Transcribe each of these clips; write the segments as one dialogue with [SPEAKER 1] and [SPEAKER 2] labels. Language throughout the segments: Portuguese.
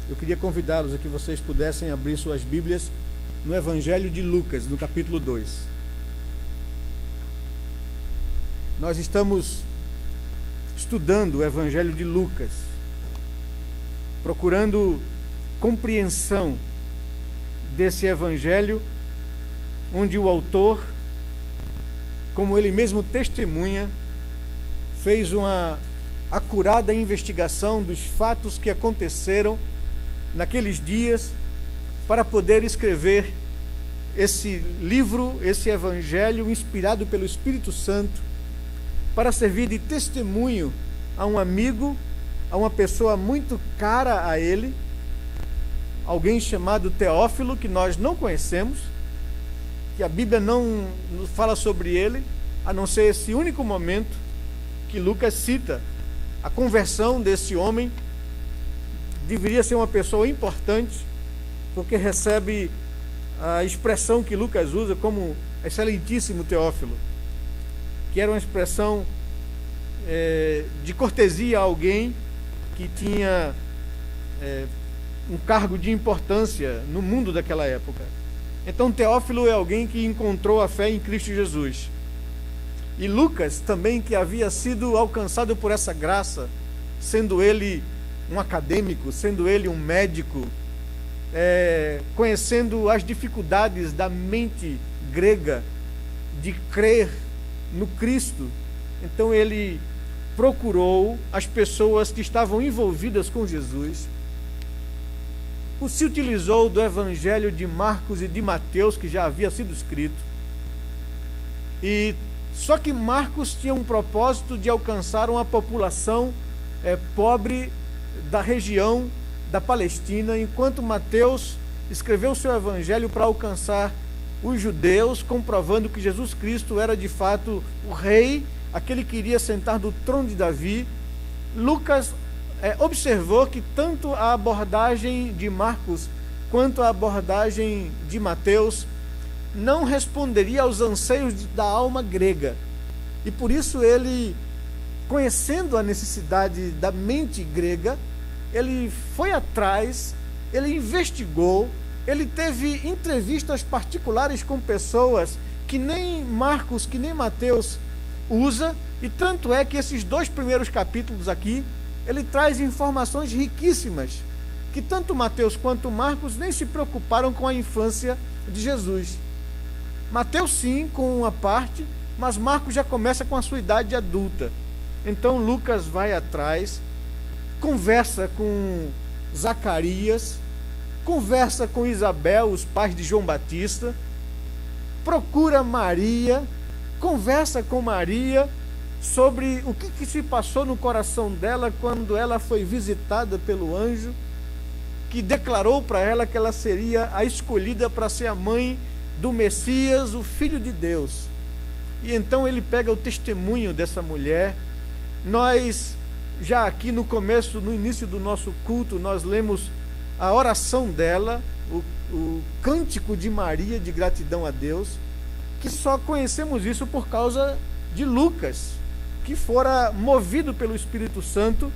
[SPEAKER 1] eu queria convidá-los a que vocês pudessem abrir suas Bíblias no Evangelho de Lucas, no capítulo 2. Nós estamos estudando o Evangelho de Lucas, procurando compreensão desse Evangelho, onde o autor, como ele mesmo testemunha, fez uma acurada investigação dos fatos que aconteceram naqueles dias para poder escrever esse livro, esse Evangelho inspirado pelo Espírito Santo, para servir de testemunho a um amigo, a uma pessoa muito cara a ele, alguém chamado Teófilo, que nós não conhecemos, que a Bíblia não fala sobre ele, a não ser esse único momento que Lucas cita a conversão desse homem. Deveria ser uma pessoa importante, porque recebe a expressão que Lucas usa como excelentíssimo Teófilo, que era uma expressão de cortesia a alguém que tinha um cargo de importância no mundo daquela época. Então Teófilo é alguém que encontrou a fé em Cristo Jesus. E Lucas também, que havia sido alcançado por essa graça, sendo ele um acadêmico, sendo ele um médico, conhecendo as dificuldades da mente grega de crer no Cristo. Então ele procurou as pessoas que estavam envolvidas com Jesus, se utilizou do Evangelho de Marcos e de Mateus, que já havia sido escrito, e só que Marcos tinha um propósito de alcançar uma população pobre da região da Palestina, enquanto Mateus escreveu o seu Evangelho para alcançar os judeus, comprovando que Jesus Cristo era de fato o rei, aquele que iria sentar no trono de Davi. Lucas observou que tanto a abordagem de Marcos quanto a abordagem de Mateus não responderia aos anseios da alma grega. E por isso ele, conhecendo a necessidade da mente grega, ele foi atrás, ele investigou, ele teve entrevistas particulares com pessoas que nem Marcos, que nem Mateus usa, e tanto é que esses 2 primeiros capítulos aqui, ele traz informações riquíssimas, que tanto Mateus quanto Marcos nem se preocuparam com a infância de Jesus. Mateus sim, com uma parte, mas Marcos já começa com a sua idade adulta. Então Lucas vai atrás, conversa com Zacarias, conversa com Isabel, os pais de João Batista, procura Maria, conversa com Maria sobre o que se passou no coração dela quando ela foi visitada pelo anjo, que declarou para ela que ela seria a escolhida para ser a mãe do Messias, o Filho de Deus. E então ele pega o testemunho dessa mulher. Nós, já aqui no começo, no início do nosso culto, nós lemos a oração dela, o cântico de Maria de gratidão a Deus, que só conhecemos isso por causa de Lucas, que fora movido pelo Espírito Santo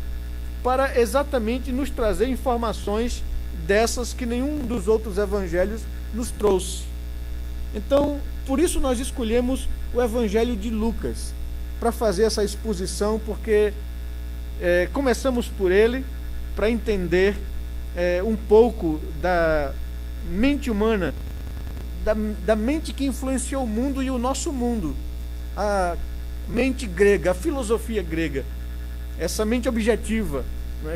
[SPEAKER 1] para exatamente nos trazer informações dessas que nenhum dos outros evangelhos nos trouxe. Então, por isso nós escolhemos o Evangelho de Lucas para fazer essa exposição, porque começamos por ele para entender um pouco da mente humana, da mente que influenciou o mundo e o nosso mundo, a mente grega, a filosofia grega, essa mente objetiva,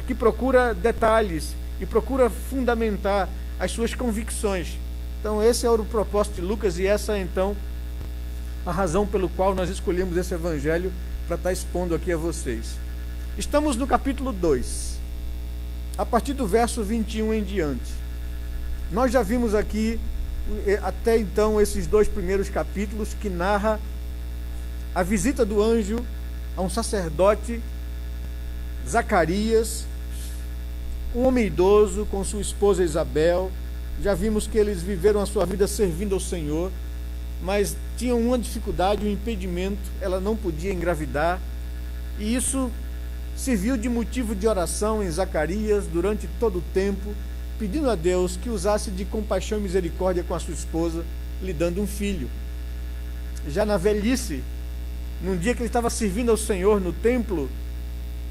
[SPEAKER 1] que procura detalhes e procura fundamentar as suas convicções. Então esse é o propósito de Lucas, e essa é então a razão pelo qual nós escolhemos esse evangelho para estar expondo aqui a vocês. Estamos no capítulo 2, a partir do verso 21 em diante. Nós já vimos aqui até então esses 2 primeiros capítulos que narra a visita do anjo a um sacerdote, Zacarias, um homem idoso com sua esposa Isabel. Já vimos que eles viveram a sua vida servindo ao Senhor, mas tinham uma dificuldade, um impedimento: ela não podia engravidar. E isso serviu de motivo de oração em Zacarias durante todo o tempo, pedindo a Deus que usasse de compaixão e misericórdia com a sua esposa, lhe dando um filho. Já na velhice, num dia que ele estava servindo ao Senhor no templo,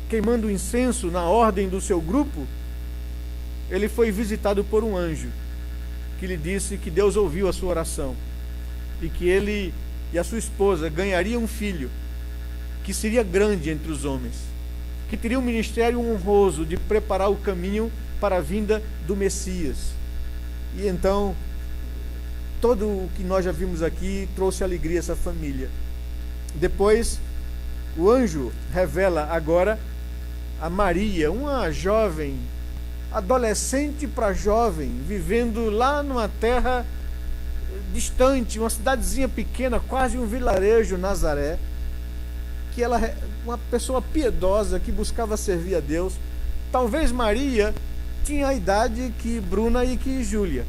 [SPEAKER 1] queimando incenso na ordem do seu grupo, ele foi visitado por um anjo, que lhe disse que Deus ouviu a sua oração, e que ele e a sua esposa ganhariam um filho, que seria grande entre os homens, que teria um ministério honroso de preparar o caminho para a vinda do Messias. E então, todo o que nós já vimos aqui trouxe alegria a essa família. Depois, o anjo revela agora a Maria, uma jovem, adolescente para jovem, vivendo lá numa terra distante, uma cidadezinha pequena, quase um vilarejo, Nazaré, que ela é uma pessoa piedosa que buscava servir a Deus. Talvez Maria tinha a idade que Bruna e que Júlia,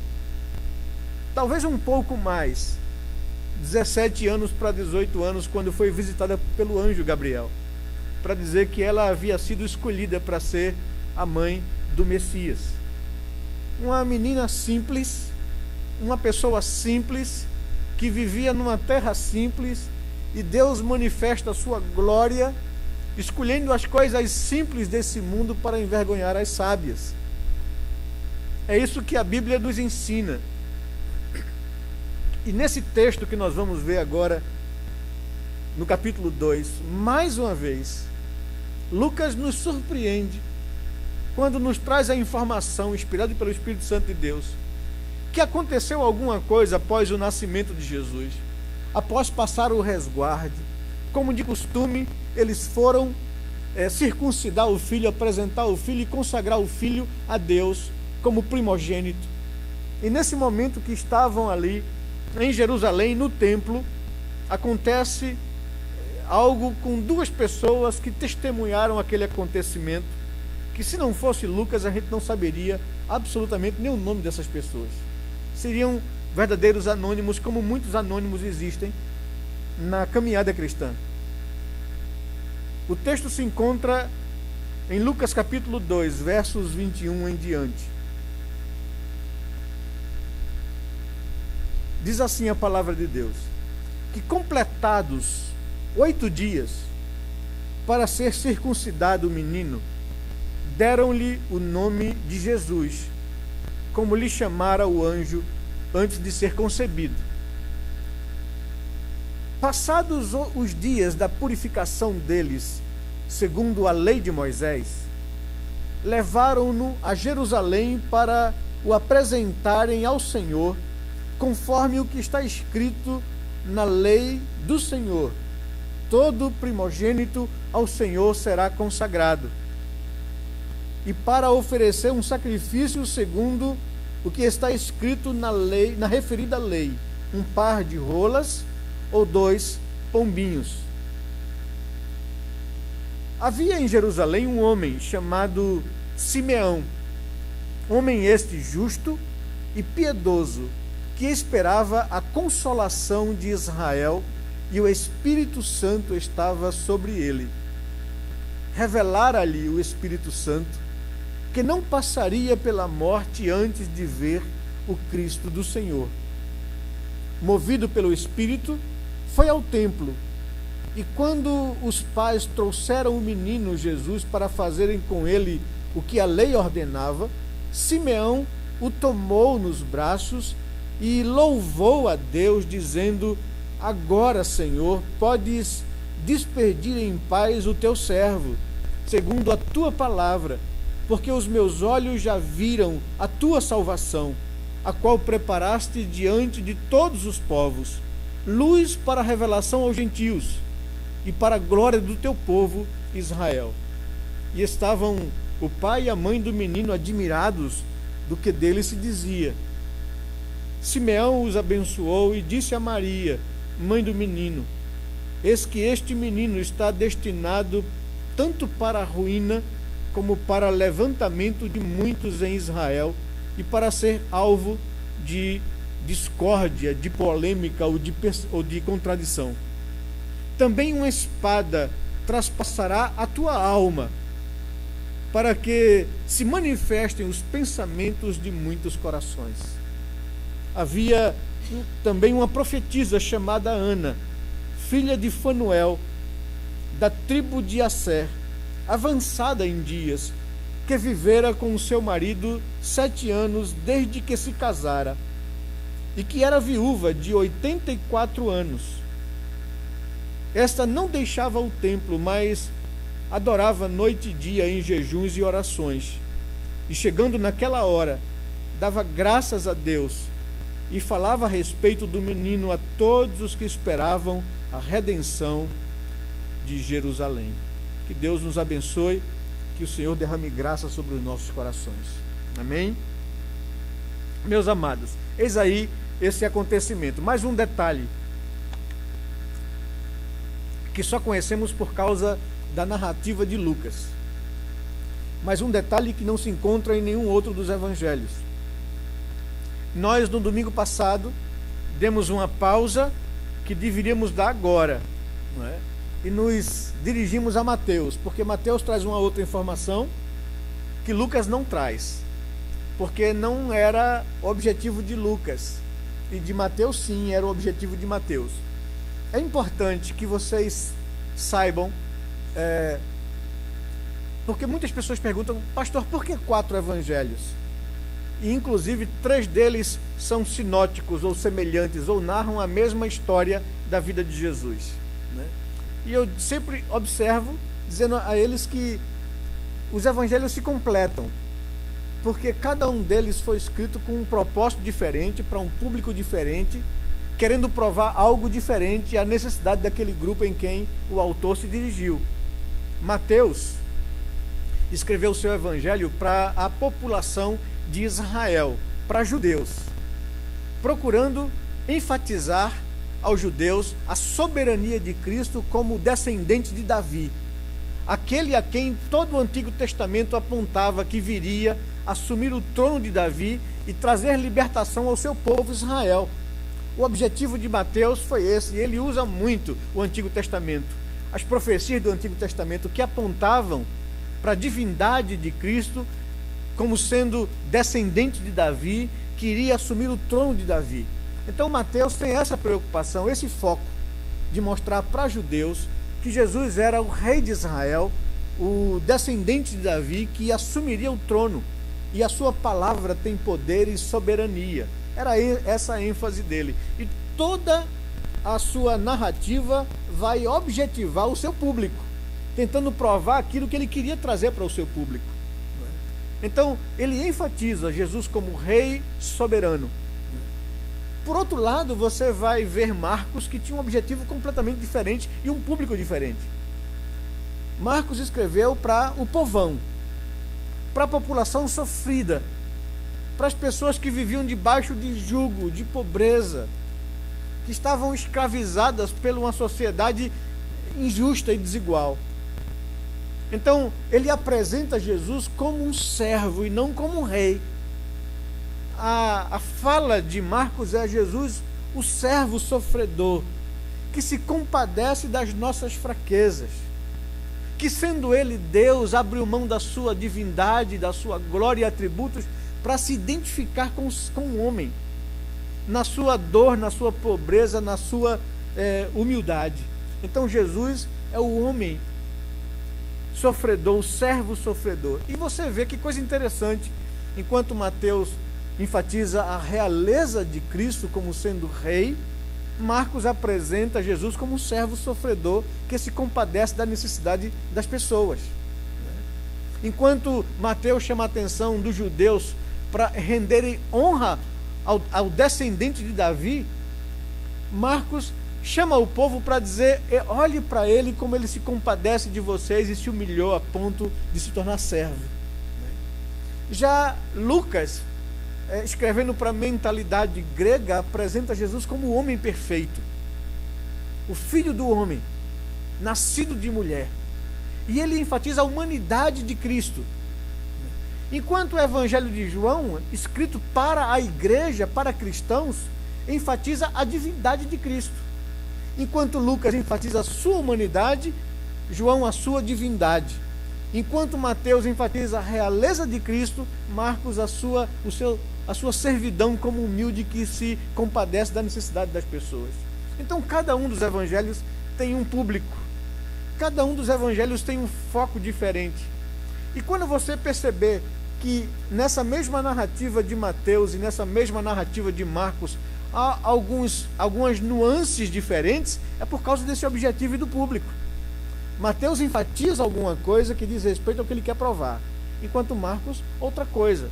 [SPEAKER 1] talvez um pouco mais, 17 anos para 18 anos, quando foi visitada pelo anjo Gabriel, para dizer que ela havia sido escolhida para ser a mãe do Messias. Uma menina simples, uma pessoa simples, que vivia numa terra simples, e Deus manifesta a sua glória, escolhendo as coisas simples desse mundo para envergonhar as sábias. É isso que a Bíblia nos ensina. E nesse texto que nós vamos ver agora, no capítulo 2, mais uma vez, Lucas nos surpreende quando nos traz a informação, inspirada pelo Espírito Santo de Deus, que aconteceu alguma coisa após o nascimento de Jesus. Após passar o resguarde, como de costume, eles foram circuncidar o filho, apresentar o filho e consagrar o filho a Deus como primogênito. E nesse momento que estavam ali em Jerusalém, no templo, acontece algo com duas pessoas que testemunharam aquele acontecimento, que se não fosse Lucas, a gente não saberia absolutamente nem o nome dessas pessoas. Seriam verdadeiros anônimos, como muitos anônimos existem na caminhada cristã. O texto se encontra em Lucas capítulo 2, versos 21 em diante. Diz assim a palavra de Deus: que completados 8 dias para ser circuncidado o menino, deram-lhe o nome de Jesus, como lhe chamara o anjo antes de ser concebido. Passados os dias da purificação deles, segundo a lei de Moisés, levaram-no a Jerusalém para o apresentarem ao Senhor, conforme o que está escrito na lei do Senhor: todo primogênito ao Senhor será consagrado. E para oferecer um sacrifício segundo o que está escrito na lei, na referida lei, um par de rolas ou 2 pombinhos. Havia em Jerusalém um homem chamado Simeão, homem este justo e piedoso, que esperava a consolação de Israel, e o Espírito Santo estava sobre ele. Revelara-lhe o Espírito Santo que não passaria pela morte antes de ver o Cristo do Senhor. Movido pelo Espírito, foi ao templo, e quando os pais trouxeram o menino Jesus para fazerem com ele o que a lei ordenava, Simeão o tomou nos braços e louvou a Deus, dizendo: agora, Senhor, podes despedir em paz o teu servo, segundo a tua palavra, porque os meus olhos já viram a tua salvação, a qual preparaste diante de todos os povos, luz para a revelação aos gentios e para a glória do teu povo Israel. E estavam o pai e a mãe do menino admirados do que dele se dizia. Simeão os abençoou e disse a Maria, mãe do menino: eis que este menino está destinado tanto para a ruína como para levantamento de muitos em Israel, e para ser alvo de discórdia, de polêmica ou de contradição. Também uma espada traspassará a tua alma, para que se manifestem os pensamentos de muitos corações. Havia também uma profetisa chamada Ana, filha de Fanuel, da tribo de Asser, avançada em dias, que vivera com o seu marido 7 anos desde que se casara, e que era viúva de 84 anos. Esta não deixava o templo, mas adorava noite e dia em jejuns e orações. E chegando naquela hora, dava graças a Deus e falava a respeito do menino a todos os que esperavam a redenção de Jerusalém. Que Deus nos abençoe, que o Senhor derrame graça sobre os nossos corações. Amém? Meus amados, eis aí esse acontecimento. Mais um detalhe que só conhecemos por causa da narrativa de Lucas. Mas um detalhe que não se encontra em nenhum outro dos evangelhos. Nós, no domingo passado, demos uma pausa que deveríamos dar agora, não é? E nos dirigimos a Mateus, porque Mateus traz uma outra informação que Lucas não traz, porque não era objetivo de Lucas, e de Mateus sim, era o objetivo de Mateus. É importante que vocês saibam, porque muitas pessoas perguntam, pastor, por que 4 evangelhos? E inclusive 3 deles são sinóticos ou semelhantes, ou narram a mesma história da vida de Jesus, né? E eu sempre observo, dizendo a eles que os evangelhos se completam, porque cada um deles foi escrito com um propósito diferente, para um público diferente, querendo provar algo diferente à necessidade daquele grupo em quem o autor se dirigiu. Mateus escreveu o seu evangelho para a população de Israel, para judeus, procurando enfatizar aos judeus a soberania de Cristo como descendente de Davi, aquele a quem todo o Antigo Testamento apontava que viria assumir o trono de Davi e trazer libertação ao seu povo Israel. O objetivo de Mateus foi esse, e ele usa muito o Antigo Testamento, as profecias do Antigo Testamento que apontavam para a divindade de Cristo como sendo descendente de Davi, que iria assumir o trono de Davi. Então Mateus tem essa preocupação, esse foco de mostrar para judeus que Jesus era o rei de Israel, o descendente de Davi, que assumiria o trono, e a sua palavra tem poder e soberania. Era essa a ênfase dele. E toda a sua narrativa vai objetivar o seu público, tentando provar aquilo que ele queria trazer para o seu público. Então, ele enfatiza Jesus como rei soberano. Por outro lado, você vai ver Marcos, que tinha um objetivo completamente diferente e um público diferente. Marcos escreveu para o povão, para a população sofrida, para as pessoas que viviam debaixo de jugo, de pobreza, que estavam escravizadas por uma sociedade injusta e desigual. Então, ele apresenta Jesus como um servo e não como um rei. A fala de Marcos é Jesus, o servo sofredor, que se compadece das nossas fraquezas, que sendo ele Deus, abriu mão da sua divindade, da sua glória e atributos, para se identificar com o homem, na sua dor, na sua pobreza, na sua humildade. Então Jesus é o homem sofredor, o servo sofredor. E você vê que coisa interessante, enquanto Mateus enfatiza a realeza de Cristo como sendo rei, Marcos apresenta Jesus como um servo sofredor que se compadece da necessidade das pessoas. Enquanto Mateus chama a atenção dos judeus para renderem honra ao descendente de Davi, Marcos chama o povo para dizer, olhe para ele como ele se compadece de vocês e se humilhou a ponto de se tornar servo. Já Lucas, escrevendo para a mentalidade grega, apresenta Jesus como o homem perfeito, o filho do homem, nascido de mulher. E ele enfatiza a humanidade de Cristo. Enquanto o Evangelho de João, escrito para a igreja, para cristãos, enfatiza a divindade de Cristo. Enquanto Lucas enfatiza a sua humanidade, João a sua divindade. Enquanto Mateus enfatiza a realeza de Cristo, Marcos a sua servidão como humilde que se compadece da necessidade das pessoas. Então cada um dos evangelhos tem um público, cada um dos evangelhos tem um foco diferente. E quando você perceber que nessa mesma narrativa de Mateus e nessa mesma narrativa de Marcos há algumas nuances diferentes, é por causa desse objetivo e do público. Mateus enfatiza alguma coisa que diz respeito ao que ele quer provar, enquanto Marcos, outra coisa.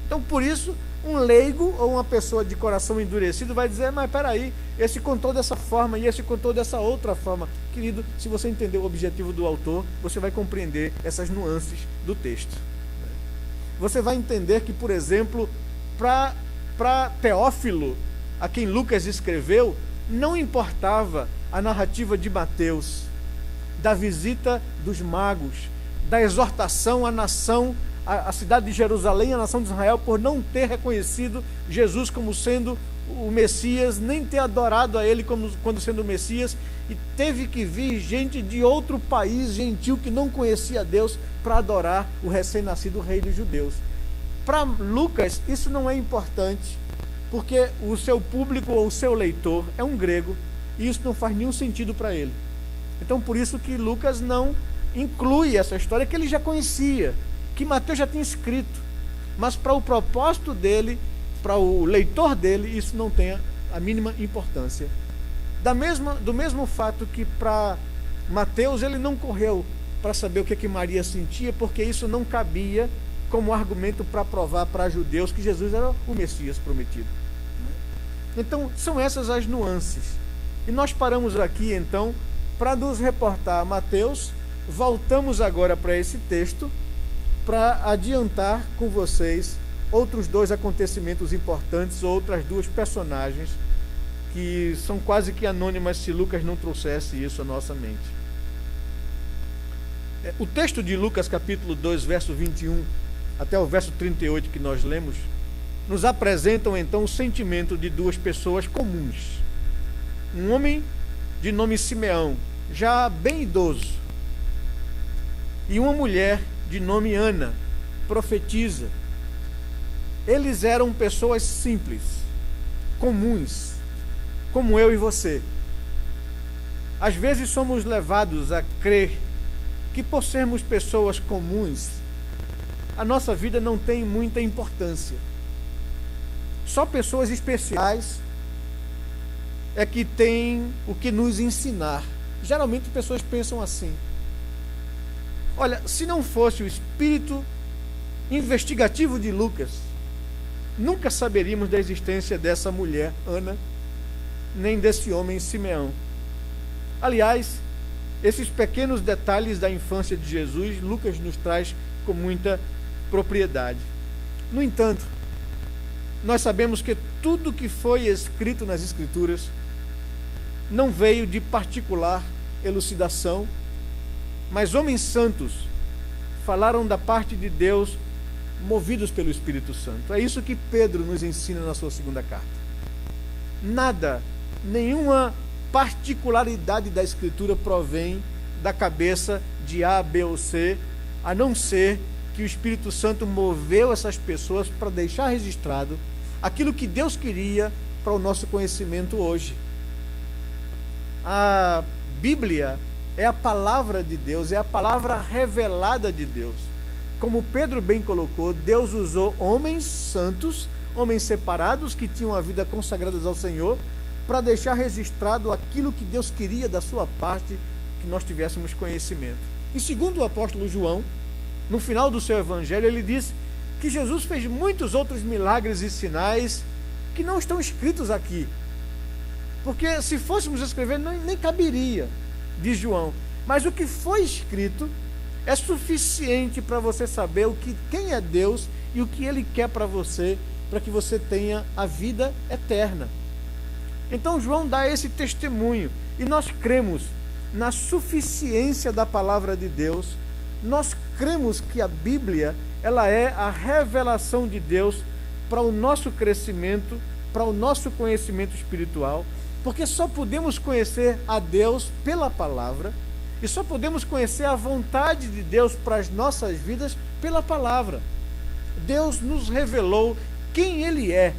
[SPEAKER 1] Então, por isso, um leigo ou uma pessoa de coração endurecido vai dizer, mas peraí, esse contou dessa forma e esse contou dessa outra forma. Querido, se você entender o objetivo do autor, você vai compreender essas nuances do texto. Você vai entender que, por exemplo, para Teófilo, a quem Lucas escreveu, não importava a narrativa de Mateus, da visita dos magos, da exortação à nação, à cidade de Jerusalém, à nação de Israel, por não ter reconhecido Jesus como sendo o Messias, nem ter adorado a ele quando sendo o Messias, e teve que vir gente de outro país gentil que não conhecia Deus para adorar o recém-nascido rei dos judeus. Para Lucas, isso não é importante, porque o seu público ou o seu leitor é um grego, e isso não faz nenhum sentido para ele. Então, por isso que Lucas não inclui essa história que ele já conhecia, que Mateus já tinha escrito. Mas para o propósito dele, para o leitor dele, isso não tem a mínima importância. Do mesmo fato que para Mateus ele não correu para saber o que Maria sentia, porque isso não cabia como argumento para provar para judeus que Jesus era o Messias prometido. Então, são essas as nuances. E nós paramos aqui, então, para nos reportar a Mateus. Voltamos agora para esse texto para adiantar com vocês outros dois acontecimentos importantes, outras duas personagens que são quase que anônimas se Lucas não trouxesse isso à nossa mente. O texto de Lucas capítulo 2, verso 21 até o verso 38 que nós lemos, nos apresentam então o sentimento de duas pessoas comuns. Um homem de nome Simeão, já bem idoso, e uma mulher de nome Ana, profetisa. Eles eram pessoas simples, comuns, como eu e você. Às vezes somos levados a crer que por sermos pessoas comuns, a nossa vida não tem muita importância. Só pessoas especiais é que têm o que nos ensinar. Geralmente pessoas pensam assim. Olha, se não fosse o espírito investigativo de Lucas, nunca saberíamos da existência dessa mulher, Ana, nem desse homem, Simeão. Aliás, esses pequenos detalhes da infância de Jesus, Lucas nos traz com muita propriedade. No entanto, nós sabemos que tudo que foi escrito nas Escrituras não veio de particular elucidação, mas homens santos falaram da parte de Deus, movidos pelo Espírito Santo. É isso que Pedro nos ensina na sua segunda carta. Nada, nenhuma particularidade da Escritura provém da cabeça de A, B ou C, a não ser que o Espírito Santo moveu essas pessoas para deixar registrado aquilo que Deus queria para o nosso conhecimento hoje. A Bíblia é a palavra de Deus, é a palavra revelada de Deus. Como Pedro bem colocou, Deus usou homens santos, homens separados que tinham a vida consagradas ao Senhor, para deixar registrado aquilo que Deus queria da sua parte, que nós tivéssemos conhecimento. E segundo o apóstolo João, no final do seu evangelho, ele diz que Jesus fez muitos outros milagres e sinais que não estão escritos aqui. Porque se fôssemos escrever, nem caberia, diz João. Mas o que foi escrito é suficiente para você saber quem é Deus e o que Ele quer para você, para que você tenha a vida eterna. Então João dá esse testemunho, e nós cremos na suficiência da palavra de Deus. Nós cremos que a Bíblia, ela é a revelação de Deus para o nosso crescimento, para o nosso conhecimento espiritual, porque só podemos conhecer a Deus pela palavra, E só podemos conhecer a vontade de Deus para as nossas vidas pela palavra. Deus nos revelou quem Ele é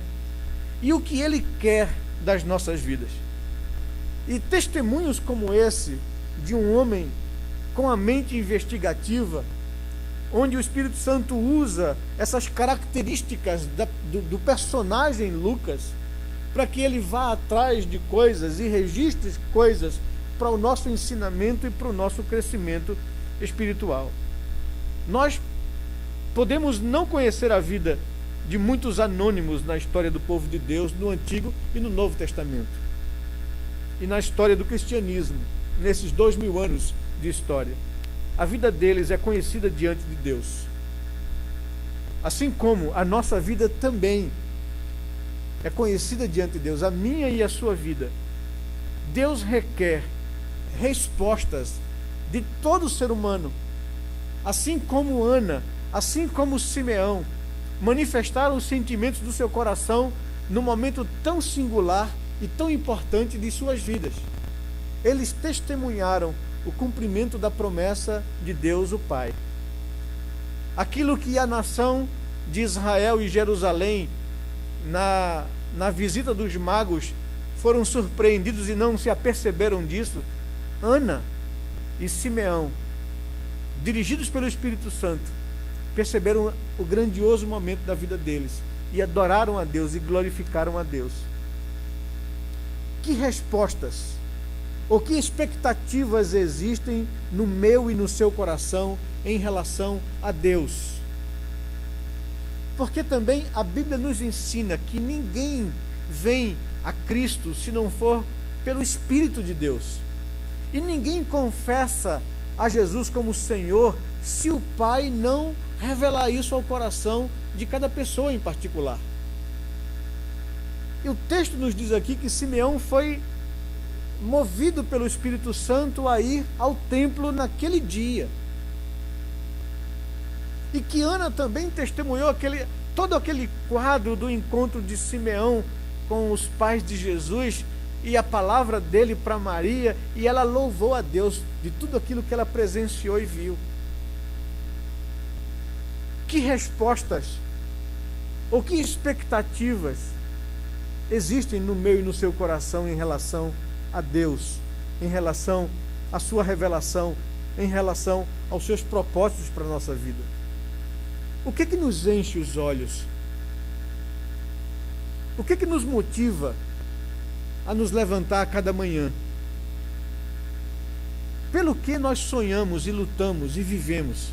[SPEAKER 1] e o que Ele quer das nossas vidas. E testemunhos como esse, de um homem com a mente investigativa, onde o Espírito Santo usa essas características do personagem Lucas, para que ele vá atrás de coisas e registre coisas para o nosso ensinamento e para o nosso crescimento espiritual. Nós podemos não conhecer a vida de muitos anônimos na história do povo de Deus, no Antigo e no Novo Testamento, e na história do cristianismo, nesses 2000 anos de história. A vida deles é conhecida diante de Deus, assim como a nossa vida também é conhecida diante de Deus, a minha e a sua vida. Deus requer respostas de todo ser humano, assim como Ana, assim como Simeão, manifestaram os sentimentos do seu coração num momento tão singular e tão importante de suas vidas. Eles testemunharam o cumprimento da promessa de Deus, o Pai. Aquilo que a nação de Israel e Jerusalém, na visita dos magos, foram surpreendidos e não se aperceberam disso, Ana e Simeão, dirigidos pelo Espírito Santo, perceberam o grandioso momento da vida deles e adoraram a Deus e glorificaram a Deus. Que respostas ou que expectativas existem no meu e no seu coração em relação a Deus? Porque também a Bíblia nos ensina que ninguém vem a Cristo se não for pelo Espírito de Deus. E ninguém confessa a Jesus como Senhor se o Pai não revelar isso ao coração de cada pessoa em particular. E o texto nos diz aqui que Simeão foi movido pelo Espírito Santo a ir ao templo naquele dia. E que Ana também testemunhou todo aquele quadro do encontro de Simeão com os pais de Jesus e a palavra dele para Maria, e ela louvou a Deus de tudo aquilo que ela presenciou e viu. Que respostas ou que expectativas existem no meu e no seu coração em relação a Deus, em relação à sua revelação, em relação aos seus propósitos para a nossa vida? O que que nos enche os olhos? O que que nos motiva a nos levantar a cada manhã? Pelo que nós sonhamos e lutamos e vivemos?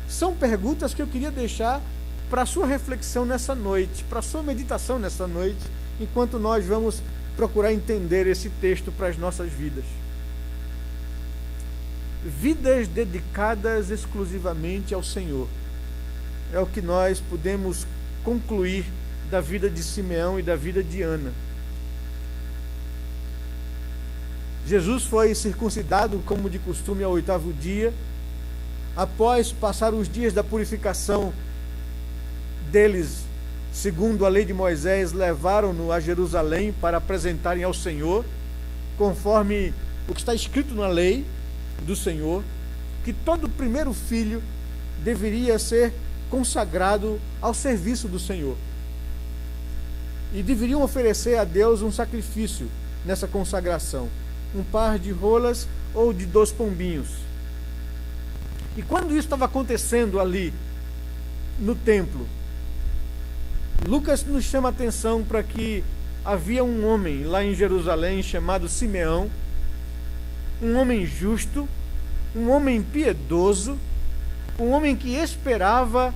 [SPEAKER 1] São perguntas que eu queria deixar para a sua reflexão nessa noite, para a sua meditação nessa noite, enquanto nós vamos procurar entender esse texto para as nossas vidas. Vidas dedicadas exclusivamente ao Senhor. É o que nós podemos concluir da vida de Simeão e da vida de Ana. Jesus foi circuncidado, como de costume, ao 8º dia. Após passar os dias da purificação deles, segundo a lei de Moisés, levaram-no a Jerusalém para apresentarem ao Senhor, conforme o que está escrito na lei do Senhor, que todo primeiro filho deveria ser consagrado ao serviço do Senhor. E deveriam oferecer a Deus um sacrifício nessa consagração, um par de rolas ou de 2 pombinhos. E quando isso estava acontecendo ali no templo, Lucas nos chama a atenção para que havia um homem lá em Jerusalém chamado Simeão, um homem justo, um homem piedoso, um homem que esperava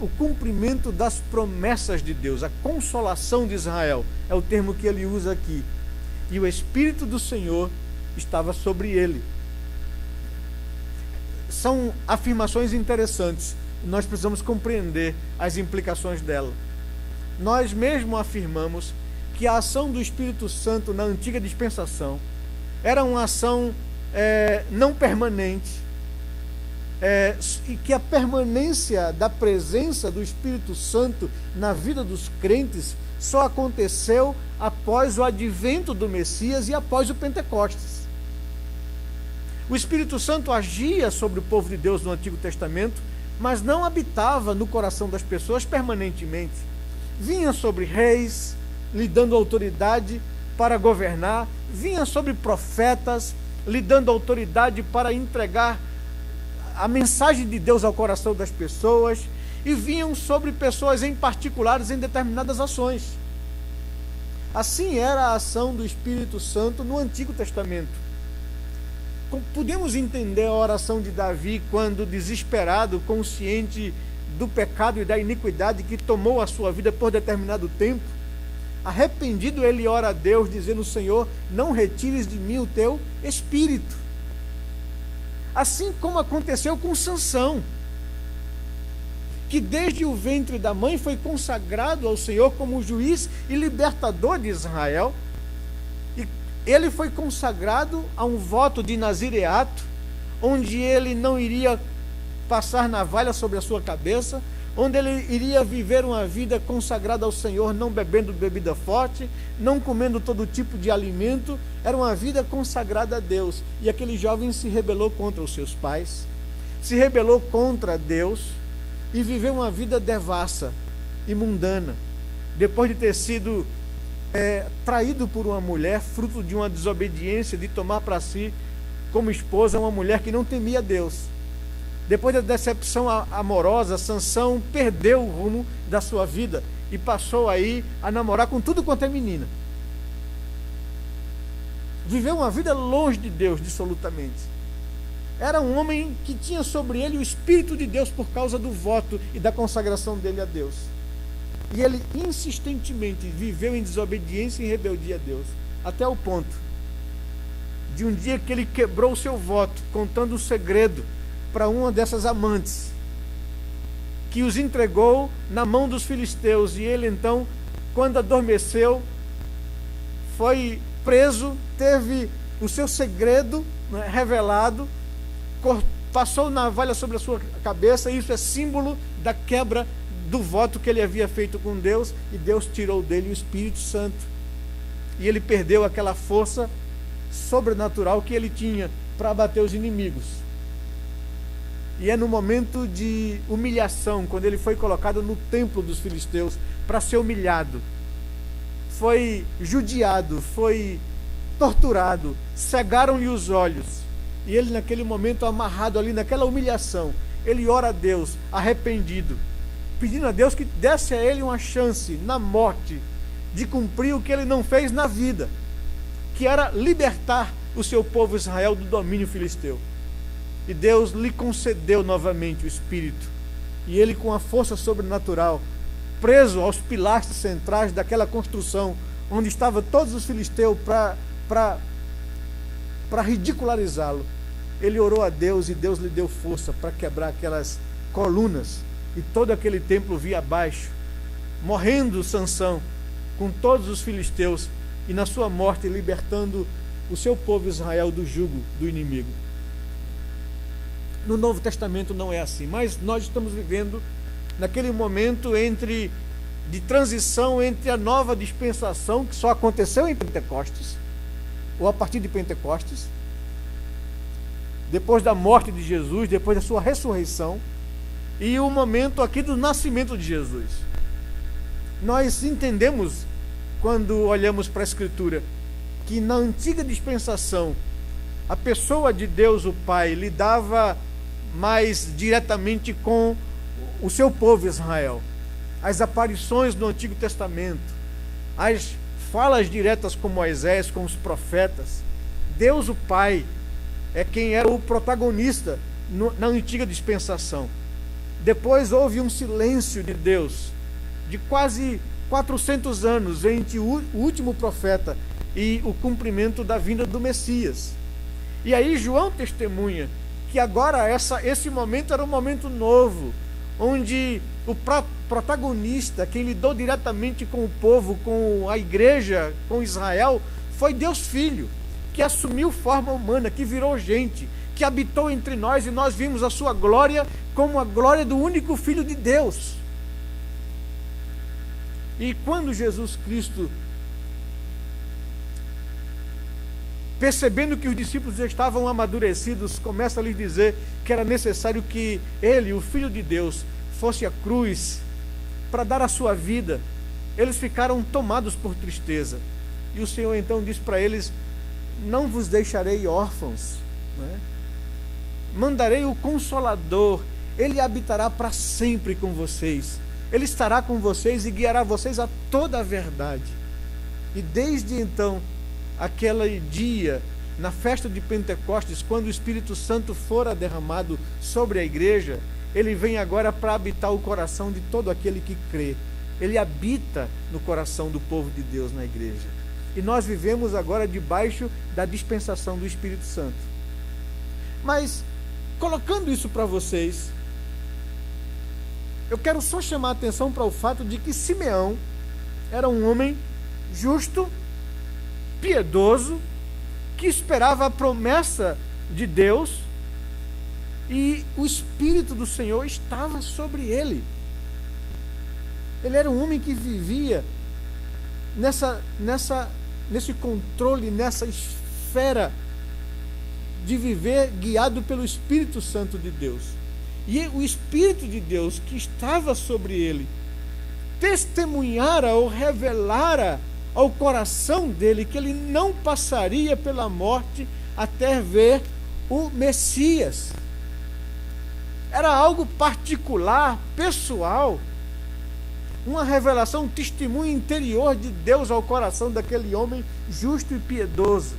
[SPEAKER 1] o cumprimento das promessas de Deus, a consolação de Israel, é o termo que ele usa aqui. E o Espírito do Senhor estava sobre ele. São afirmações interessantes, nós precisamos compreender as implicações dela. Nós mesmo afirmamos que a ação do Espírito Santo na antiga dispensação era uma ação não permanente, e que a permanência da presença do Espírito Santo na vida dos crentes só aconteceu após o advento do Messias e após o Pentecostes. O Espírito Santo agia sobre o povo de Deus no Antigo Testamento, mas não habitava no coração das pessoas permanentemente. Vinha sobre reis, lhe dando autoridade para governar, vinha sobre profetas, lhe dando autoridade para entregar a mensagem de Deus ao coração das pessoas, e vinham sobre pessoas em particulares em determinadas ações. Assim era a ação do Espírito Santo no Antigo Testamento. Podemos entender a oração de Davi quando, desesperado, consciente do pecado e da iniquidade que tomou a sua vida por determinado tempo, arrependido, ele ora a Deus dizendo: Senhor, não retires de mim o teu Espírito. Assim como aconteceu com Sansão, que desde o ventre da mãe foi consagrado ao Senhor como juiz e libertador de Israel. Ele foi consagrado a um voto de nazireato, onde ele não iria passar navalha sobre a sua cabeça, onde ele iria viver uma vida consagrada ao Senhor, não bebendo bebida forte, não comendo todo tipo de alimento. Era uma vida consagrada a Deus. E aquele jovem se rebelou contra os seus pais, se rebelou contra Deus e viveu uma vida devassa e mundana, depois de ter sido traído por uma mulher, fruto de uma desobediência, de tomar para si como esposa uma mulher que não temia Deus. Depois da decepção amorosa, Sansão perdeu o rumo da sua vida e passou aí a namorar com tudo quanto é menina. Viveu uma vida longe de Deus, dissolutamente. Era um homem que tinha sobre ele o Espírito de Deus por causa do voto e da consagração dele a Deus. E ele insistentemente viveu em desobediência e rebeldia a Deus, até o ponto de um dia que ele quebrou o seu voto, contando um segredo para uma dessas amantes, que os entregou na mão dos filisteus. E ele então, quando adormeceu, foi preso, teve o seu segredo, né, revelado, passou navalha sobre a sua cabeça. E isso é símbolo da quebra do voto que ele havia feito com Deus, e Deus tirou dele o Espírito Santo, e ele perdeu aquela força sobrenatural que ele tinha para abater os inimigos. E é no momento de humilhação, quando ele foi colocado no templo dos filisteus para ser humilhado, foi judiado, foi torturado, cegaram-lhe os olhos, e ele naquele momento, amarrado ali naquela humilhação, ele ora a Deus arrependido, pedindo a Deus que desse a ele uma chance na morte de cumprir o que ele não fez na vida, que era libertar o seu povo Israel do domínio filisteu. E Deus lhe concedeu novamente o Espírito, e ele, com a força sobrenatural, preso aos pilastres centrais daquela construção onde estavam todos os filisteus para ridicularizá-lo, ele orou a Deus, e Deus lhe deu força para quebrar aquelas colunas, e todo aquele templo via abaixo, morrendo Sansão com todos os filisteus, e na sua morte libertando o seu povo Israel do jugo do inimigo. No Novo Testamento não é assim, mas nós estamos vivendo naquele momento de transição entre a nova dispensação, que só aconteceu em Pentecostes, ou a partir de Pentecostes, depois da morte de Jesus, depois da sua ressurreição, e o momento aqui do nascimento de Jesus. Nós entendemos, quando olhamos para a Escritura, que na antiga dispensação, a pessoa de Deus, o Pai, lidava mais diretamente com o seu povo Israel. As aparições no Antigo Testamento, as falas diretas com Moisés, com os profetas. Deus, o Pai, é quem era o protagonista na antiga dispensação. Depois houve um silêncio de Deus, de quase 400 anos, entre o último profeta e o cumprimento da vinda do Messias. E aí João testemunha que agora esse momento era um momento novo, onde o protagonista, quem lidou diretamente com o povo, com a igreja, com Israel, foi Deus Filho, que assumiu forma humana, que virou gente, que habitou entre nós, e nós vimos a sua glória como a glória do único Filho de Deus. E quando Jesus Cristo percebendo que os discípulos já estavam amadurecidos, começa a lhes dizer que era necessário que ele, o Filho de Deus, fosse à cruz para dar a sua vida. Eles ficaram tomados por tristeza. E o Senhor então disse para eles: não vos deixarei órfãos, né? Mandarei o Consolador, ele habitará para sempre com vocês, ele estará com vocês e guiará vocês a toda a verdade. E desde então, aquele dia, na festa de Pentecostes, quando o Espírito Santo fora derramado sobre a igreja, ele vem agora para habitar o coração de todo aquele que crê. Ele habita no coração do povo de Deus na igreja. E nós vivemos agora debaixo da dispensação do Espírito Santo. Mas, colocando isso para vocês, eu quero só chamar a atenção para o fato de que Simeão era um homem justo, piedoso, que esperava a promessa de Deus, e o Espírito do Senhor estava sobre ele. Ele era um homem que vivia nesse controle, nessa esfera de viver guiado pelo Espírito Santo de Deus. E o Espírito de Deus que estava sobre ele testemunhara ou revelara ao coração dele que ele não passaria pela morte até ver o Messias. Era algo particular, pessoal, uma revelação, um testemunho interior de Deus ao coração daquele homem justo e piedoso,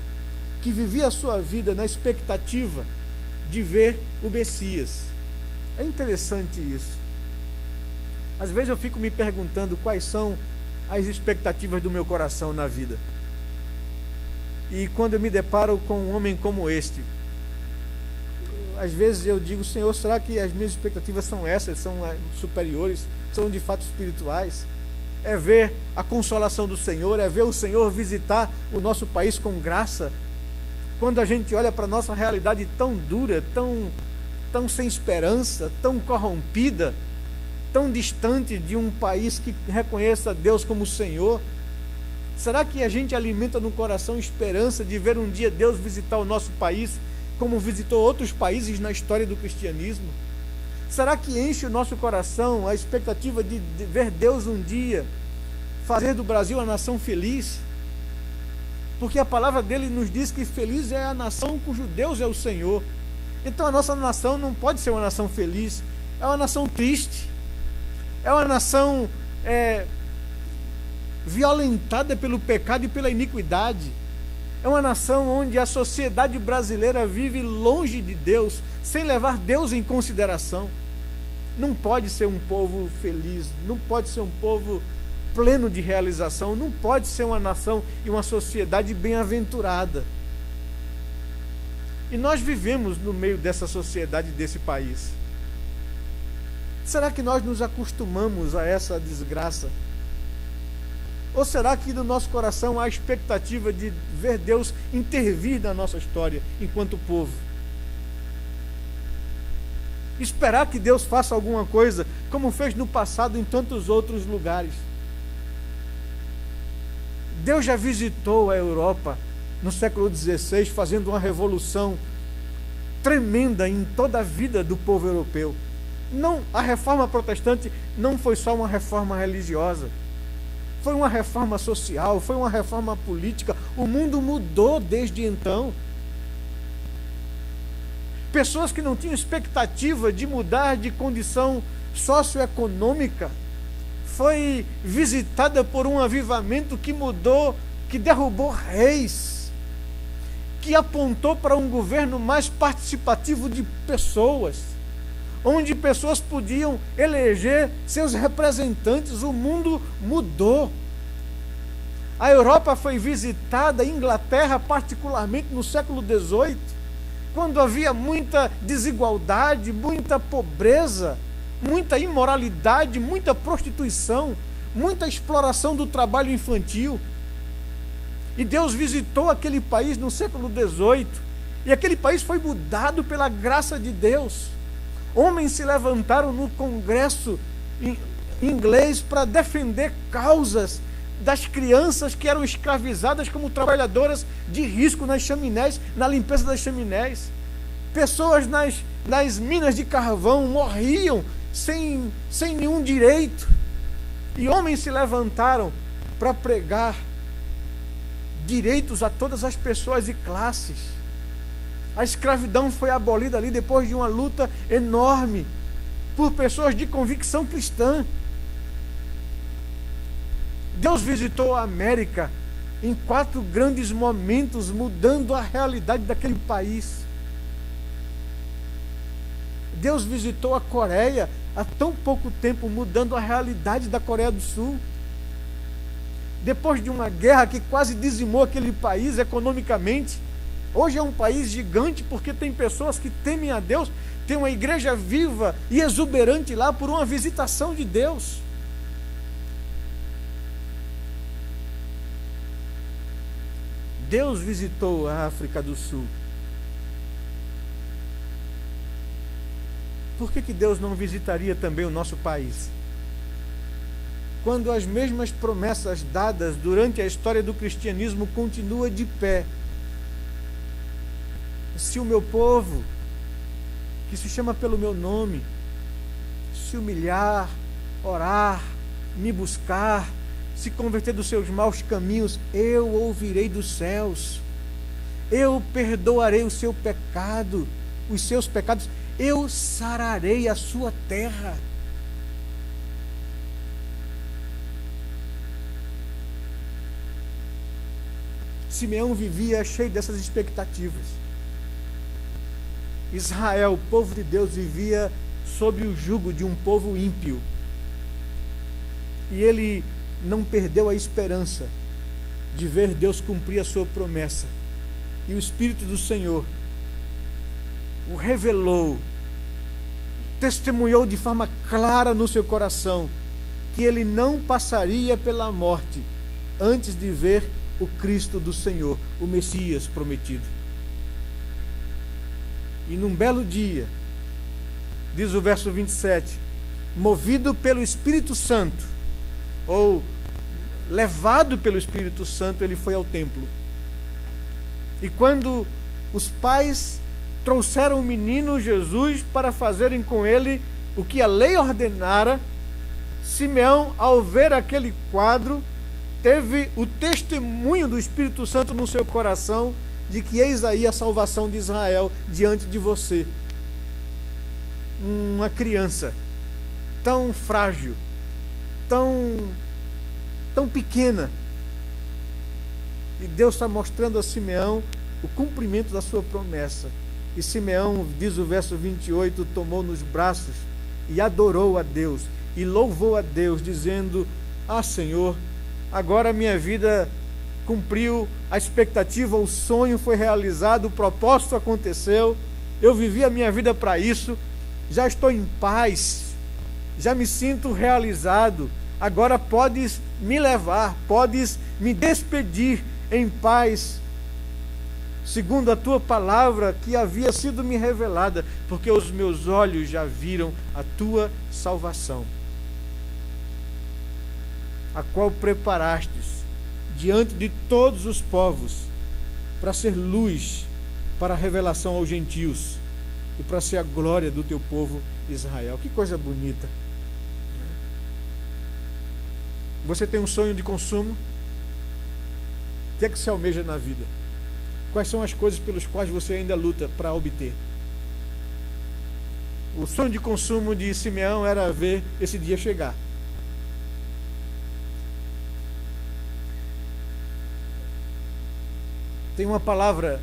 [SPEAKER 1] que vivia a sua vida na expectativa de ver o Messias. É interessante isso. Às vezes eu fico me perguntando quais são as expectativas do meu coração na vida. E quando eu me deparo com um homem como este, às vezes eu digo: Senhor, será que as minhas expectativas são essas, são superiores, são de fato espirituais? É ver a consolação do Senhor, é ver o Senhor visitar o nosso país com graça. Quando a gente olha para a nossa realidade tão dura, tão sem esperança, tão corrompida, tão distante de um país que reconheça Deus como Senhor, será que a gente alimenta no coração esperança de ver um dia Deus visitar o nosso país como visitou outros países na história do cristianismo? Será que enche o nosso coração a expectativa de ver Deus um dia fazer do Brasil a nação feliz? Porque a palavra dele nos diz que feliz é a nação cujo Deus é o Senhor. Então a nossa nação não pode ser uma nação feliz, é uma nação triste, é uma nação violentada pelo pecado e pela iniquidade. É uma nação onde a sociedade brasileira vive longe de Deus, sem levar Deus em consideração. Não pode ser um povo feliz, não pode ser um povo pleno de realização, não pode ser uma nação e uma sociedade bem-aventurada. E nós vivemos no meio dessa sociedade, desse país. Será que nós nos acostumamos a essa desgraça? Ou será que no nosso coração há a expectativa de ver Deus intervir na nossa história enquanto povo? Esperar que Deus faça alguma coisa, como fez no passado em tantos outros lugares. Deus já visitou a Europa no século XVI, fazendo uma revolução tremenda em toda a vida do povo europeu. Não, a reforma protestante não foi só uma reforma religiosa. Foi uma reforma social, foi uma reforma política. O mundo mudou desde então. Pessoas que não tinham expectativa de mudar de condição socioeconômica, foi visitada por um avivamento que mudou, que derrubou reis, que apontou para um governo mais participativo de pessoas, onde pessoas podiam eleger seus representantes. O mundo mudou. A Europa foi visitada, a Inglaterra particularmente no século XVIII, quando havia muita desigualdade, muita pobreza, muita imoralidade, muita prostituição, muita exploração do trabalho infantil. E Deus visitou aquele país no século XVIII, e aquele país foi mudado pela graça de Deus. Homens se levantaram no Congresso inglês para defender causas das crianças que eram escravizadas como trabalhadoras de risco nas chaminés, na limpeza das chaminés. Pessoas nas minas de carvão morriam sem nenhum direito. E homens se levantaram para pregar direitos a todas as pessoas e classes. A escravidão foi abolida ali depois de uma luta enorme por pessoas de convicção cristã. Deus visitou a América em 4 grandes momentos, mudando a realidade daquele país. Deus visitou a Coreia há tão pouco tempo, mudando a realidade da Coreia do Sul. Depois de uma guerra que quase dizimou aquele país economicamente, hoje é um país gigante porque tem pessoas que temem a Deus, tem uma igreja viva e exuberante lá por uma visitação de Deus. Deus visitou a África do Sul. Por que Deus não visitaria também o nosso país? Quando as mesmas promessas dadas durante a história do cristianismo continuam de pé. Se o meu povo, que se chama pelo meu nome, se humilhar, orar, me buscar, se converter dos seus maus caminhos, eu ouvirei dos céus, eu perdoarei o seu pecado, os seus pecados, eu sararei a sua terra. Simeão vivia cheio dessas expectativas. Israel, o povo de Deus, vivia sob o jugo de um povo ímpio. E ele não perdeu a esperança de ver Deus cumprir a sua promessa. E o Espírito do Senhor o revelou, testemunhou de forma clara no seu coração que ele não passaria pela morte antes de ver o Cristo do Senhor, o Messias prometido. E num belo dia, diz o verso 27, movido pelo Espírito Santo, ou levado pelo Espírito Santo, ele foi ao templo. E quando os pais trouxeram o menino Jesus para fazerem com ele o que a lei ordenara, Simeão, ao ver aquele quadro, teve o testemunho do Espírito Santo no seu coração de que eis aí a salvação de Israel diante de você. Uma criança tão frágil, tão pequena, e Deus está mostrando a Simeão o cumprimento da sua promessa. E Simeão, diz o verso 28, tomou nos braços e adorou a Deus e louvou a Deus, dizendo: ah, Senhor, agora a minha vida cumpriu a expectativa, o sonho foi realizado, o propósito aconteceu, eu vivi a minha vida para isso, já estou em paz, já me sinto realizado, agora podes me levar, podes me despedir em paz, segundo a tua palavra que havia sido me revelada, porque os meus olhos já viram a tua salvação, a qual preparastes diante de todos os povos, para ser luz para a revelação aos gentios e para ser a glória do teu povo Israel. Que coisa bonita! Você tem um sonho de consumo? O que é que você almeja na vida? Quais são as coisas pelas quais você ainda luta para obter? O sonho de consumo de Simeão era ver esse dia chegar. Tem uma palavra,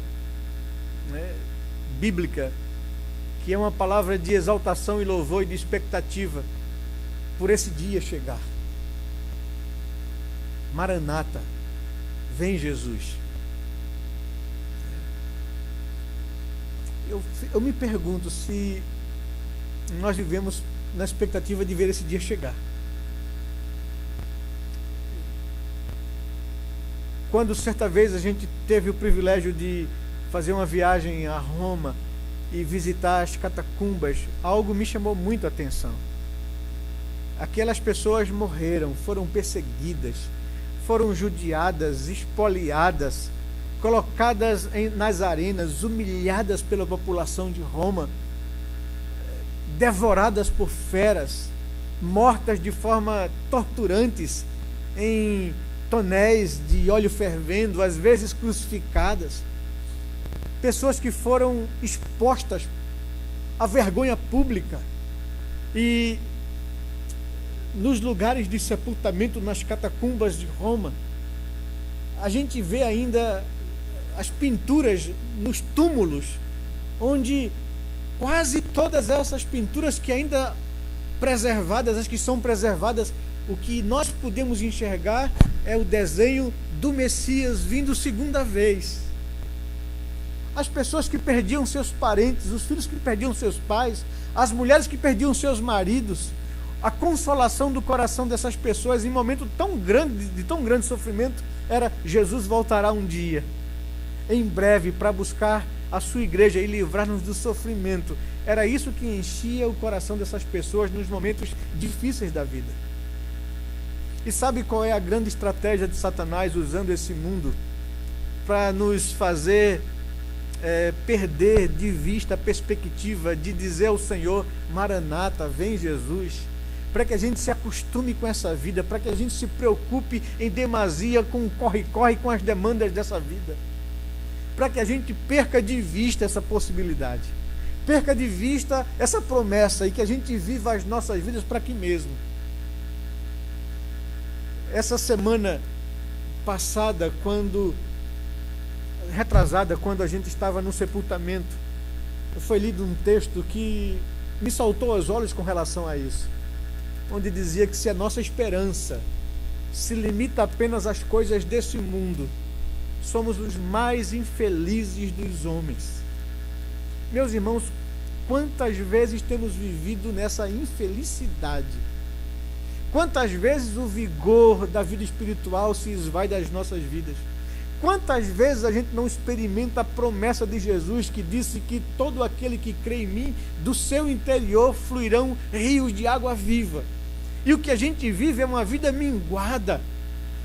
[SPEAKER 1] né, bíblica, que é uma palavra de exaltação e louvor e de expectativa por esse dia chegar. Maranata, vem Jesus. Eu me pergunto se nós vivemos na expectativa de ver esse dia chegar. Quando certa vez a gente teve o privilégio de fazer uma viagem a Roma e visitar as catacumbas, algo me chamou muito a atenção. Aquelas pessoas morreram, foram perseguidas, foram judiadas, espoliadas, colocadas nas arenas, humilhadas pela população de Roma, devoradas por feras, mortas de forma torturantes em tonéis de óleo fervendo, às vezes crucificadas. Pessoas que foram expostas à vergonha pública e nos lugares de sepultamento, nas catacumbas de Roma, a gente vê ainda as pinturas nos túmulos, onde quase todas essas pinturas que ainda preservadas, as que são preservadas, o que nós podemos enxergar é o desenho do Messias vindo segunda vez. As pessoas que perdiam seus parentes, os filhos que perdiam seus pais, as mulheres que perdiam seus maridos, a consolação do coração dessas pessoas em momento tão grande, de tão grande sofrimento, era: Jesus voltará um dia, em breve, para buscar a sua igreja e livrar-nos do sofrimento. Era isso que enchia o coração dessas pessoas nos momentos difíceis da vida. E sabe qual é a grande estratégia de Satanás usando esse mundo para nos fazer perder de vista a perspectiva de dizer ao Senhor: Maranata, vem Jesus, para que a gente se acostume com essa vida, para que a gente se preocupe em demasia com o corre-corre, com as demandas dessa vida, para que a gente perca de vista essa possibilidade, perca de vista essa promessa e que a gente viva as nossas vidas para aqui mesmo. Essa semana passada, retrasada, quando a gente estava no sepultamento, foi lido um texto que me saltou aos olhos com relação a isso, onde dizia que se a nossa esperança se limita apenas às coisas desse mundo, somos os mais infelizes dos homens. Meus irmãos, quantas vezes temos vivido nessa infelicidade? Quantas vezes o vigor da vida espiritual se esvai das nossas vidas? Quantas vezes a gente não experimenta a promessa de Jesus, que disse que todo aquele que crê em mim, do seu interior fluirão rios de água viva? E o que a gente vive é uma vida minguada,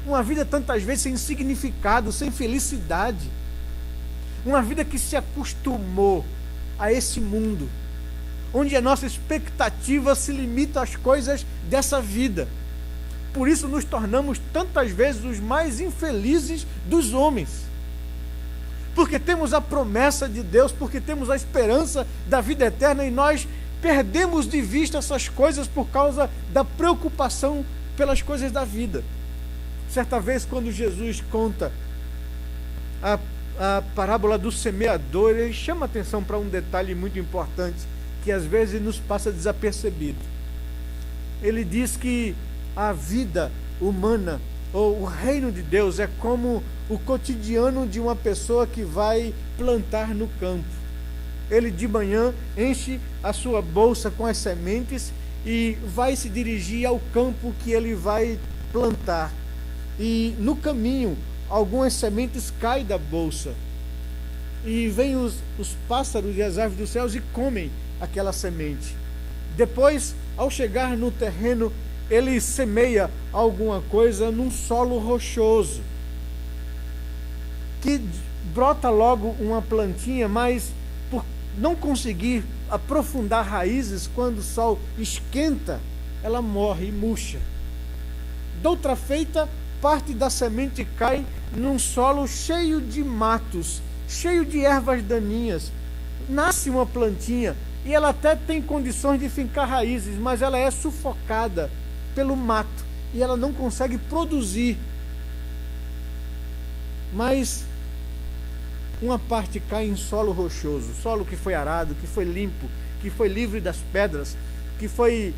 [SPEAKER 1] uma vida tantas vezes sem significado, sem felicidade, uma vida que se acostumou a esse mundo, onde a nossa expectativa se limita às coisas dessa vida. Por isso nos tornamos tantas vezes os mais infelizes dos homens, porque temos a promessa de Deus, porque temos a esperança da vida eterna, e nós perdemos de vista essas coisas por causa da preocupação pelas coisas da vida. Certa vez, quando Jesus conta a parábola do semeador, ele chama atenção para um detalhe muito importante, que às vezes nos passa desapercebido. Ele diz que a vida humana, ou o reino de Deus, é como o cotidiano de uma pessoa que vai plantar no campo. Ele de manhã enche a sua bolsa com as sementes e vai se dirigir ao campo que ele vai plantar. E no caminho, algumas sementes caem da bolsa, e vêm os pássaros e as aves dos céus e comem aquela semente. Depois, ao chegar no terreno, ele semeia alguma coisa num solo rochoso, que brota logo uma plantinha, mas por não conseguir aprofundar raízes, quando o sol esquenta, ela morre e murcha. Doutra feita, parte da semente cai num solo cheio de matos, cheio de ervas daninhas. Nasce uma plantinha e ela até tem condições de fincar raízes, mas ela é sufocada pelo mato e ela não consegue produzir. Mas uma parte cai em solo rochoso, solo que foi arado, que foi limpo, que foi livre das pedras, que foi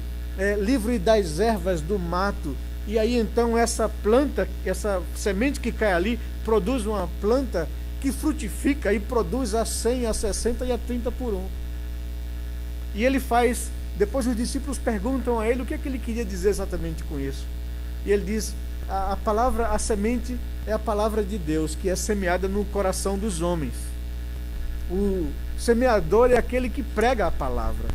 [SPEAKER 1] livre das ervas do mato. E aí então essa planta, essa semente que cai ali, produz uma planta que frutifica e produz a 100, a 60 e a 30 por 1. E ele faz, depois os discípulos perguntam a ele o que é que ele queria dizer exatamente com isso. E ele diz: a palavra, a semente é a palavra de Deus, que é semeada no coração dos homens. O semeador é aquele que prega a palavra.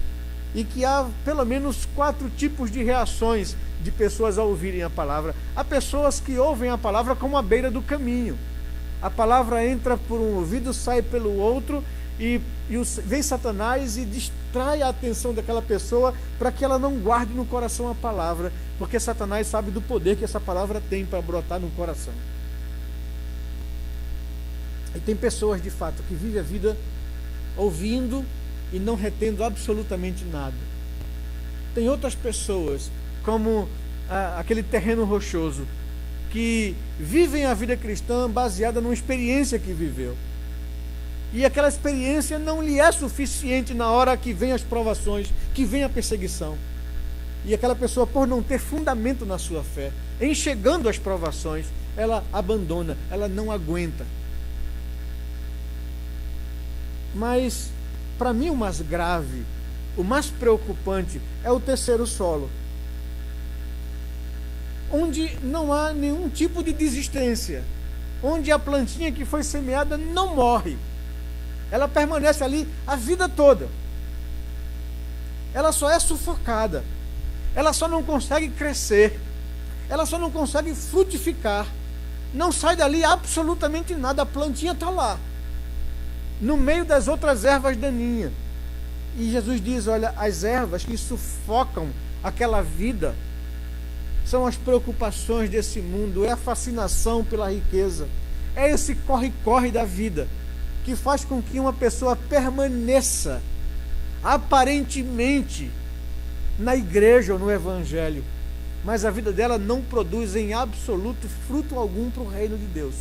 [SPEAKER 1] E que há pelo menos 4 tipos de reações de pessoas a ouvirem a palavra. Há pessoas que ouvem a palavra como à beira do caminho. A palavra entra por um ouvido, sai pelo outro, e vem Satanás e distrai a atenção daquela pessoa para que ela não guarde no coração a palavra, porque Satanás sabe do poder que essa palavra tem para brotar no coração. E tem pessoas, de fato, que vivem a vida ouvindo e não retendo absolutamente nada. Tem outras pessoas, como aquele terreno rochoso, que vivem a vida cristã baseada numa experiência que viveu. E aquela experiência não lhe é suficiente na hora que vem as provações, que vem a perseguição. E aquela pessoa, por não ter fundamento na sua fé, em chegando às provações, ela abandona, ela não aguenta. Mas, para mim, o mais grave, o mais preocupante é o terceiro solo, onde não há nenhum tipo de desistência, onde a plantinha que foi semeada não morre, ela permanece ali a vida toda, ela só é sufocada, ela só não consegue crescer, ela só não consegue frutificar, não sai dali absolutamente nada, a plantinha está lá, no meio das outras ervas daninhas. E Jesus diz, olha, as ervas que sufocam aquela vida são as preocupações desse mundo, é a fascinação pela riqueza, é esse corre-corre da vida, que faz com que uma pessoa permaneça, aparentemente, na igreja ou no evangelho, mas a vida dela não produz em absoluto fruto algum para o reino de Deus.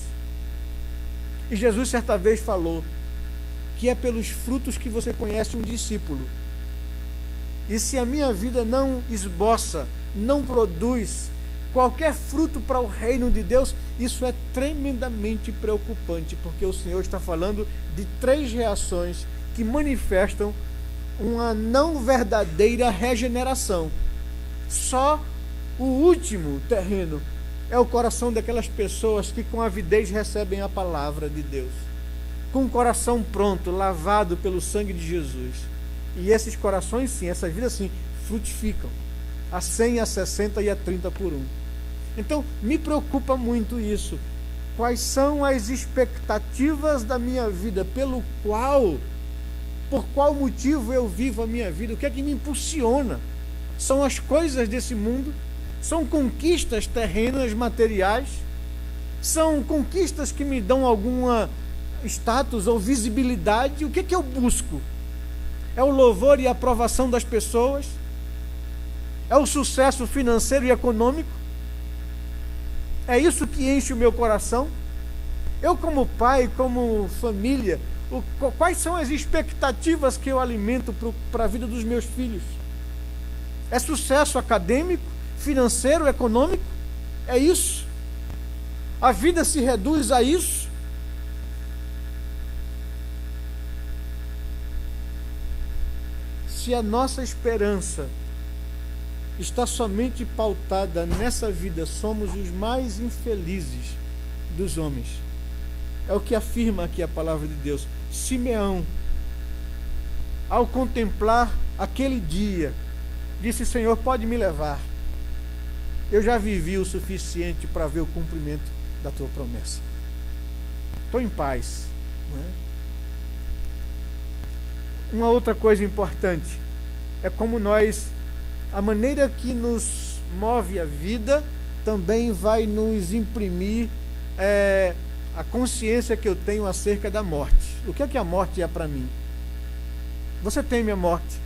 [SPEAKER 1] E Jesus certa vez falou que é pelos frutos que você conhece um discípulo. E se a minha vida não esboça, não produz qualquer fruto para o reino de Deus, isso é tremendamente preocupante, porque o Senhor está falando de 3 reações que manifestam uma não verdadeira regeneração. Só o último terreno é o coração daquelas pessoas que com avidez recebem a palavra de Deus, com o coração pronto, lavado pelo sangue de Jesus. E esses corações sim, essas vidas sim, frutificam a 100, a 60 e a 30 por 1. Então, me preocupa muito isso. Quais são as expectativas da minha vida? Por qual motivo eu vivo a minha vida? O que é que me impulsiona? São as coisas desse mundo? São conquistas terrenas, materiais? São conquistas que me dão alguma status ou visibilidade? O que é que eu busco? É o louvor e a aprovação das pessoas? É o sucesso financeiro e econômico? É isso que enche o meu coração? Eu, como pai, como família, quais são as expectativas que eu alimento para a vida dos meus filhos? É sucesso acadêmico, financeiro, econômico? É isso? A vida se reduz a isso? Se a nossa esperança está somente pautada nessa vida, somos os mais infelizes dos homens. É o que afirma aqui a palavra de Deus. Simeão, ao contemplar aquele dia, disse: Senhor, pode me levar. Eu já vivi o suficiente para ver o cumprimento da tua promessa. Estou em paz. Não é? Uma outra coisa importante é como a maneira que nos move a vida também vai nos imprimir a consciência que eu tenho acerca da morte. O que é que a morte é para mim? Você teme a morte?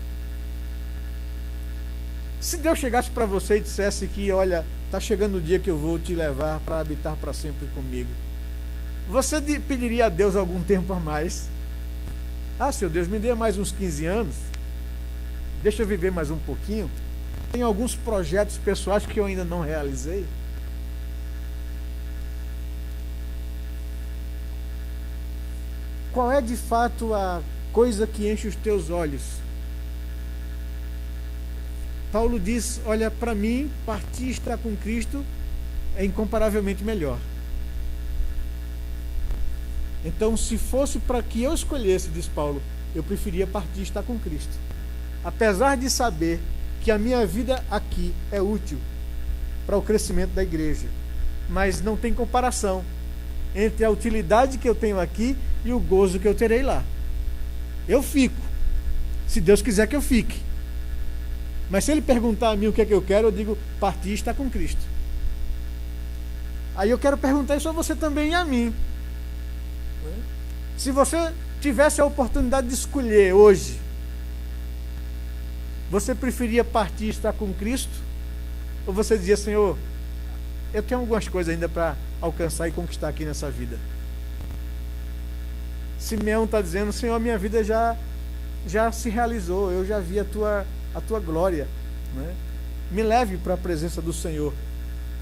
[SPEAKER 1] Se Deus chegasse para você e dissesse que, olha, está chegando o dia que eu vou te levar para habitar para sempre comigo, você pediria a Deus algum tempo a mais? Ah, seu Deus, me dê mais uns 15 anos, deixa eu viver mais um pouquinho, tem alguns projetos pessoais que eu ainda não realizei. Qual é de fato a coisa que enche os teus olhos? Paulo diz: olha, para mim, partir e estar com Cristo é incomparavelmente melhor. Então, se fosse para que eu escolhesse, diz Paulo, eu preferia partir e estar com Cristo. Apesar de saber que a minha vida aqui é útil, para o crescimento da igreja. Mas não tem comparação entre a utilidade que eu tenho aqui e o gozo que eu terei lá. Eu fico, se Deus quiser que eu fique. Mas se Ele perguntar a mim o que é que eu quero, eu digo: partir e estar com Cristo. Aí eu quero perguntar isso a você também e a mim. Se você tivesse a oportunidade de escolher hoje, você preferia partir e estar com Cristo? Ou você dizia: Senhor, eu tenho algumas coisas ainda para alcançar e conquistar aqui nessa vida? Simeão está dizendo: Senhor, minha vida já se realizou, eu já vi a tua glória, né? Me leve para a presença do Senhor.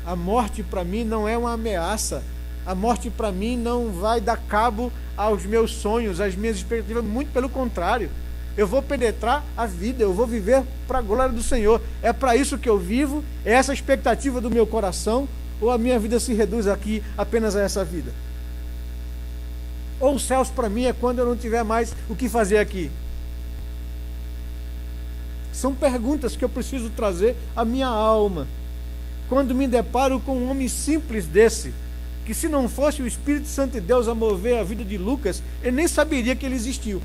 [SPEAKER 1] A morte para mim não é uma ameaça, a morte para mim não vai dar cabo aos meus sonhos, às minhas expectativas, muito pelo contrário, eu vou penetrar a vida, eu vou viver para a glória do Senhor. É para isso que eu vivo, é essa a expectativa do meu coração, ou a minha vida se reduz aqui apenas a essa vida? Ou os céus para mim é quando eu não tiver mais o que fazer aqui? São perguntas que eu preciso trazer à minha alma quando me deparo com um homem simples desse, que se não fosse o Espírito Santo de Deus a mover a vida de Lucas, ele nem saberia que ele existiu.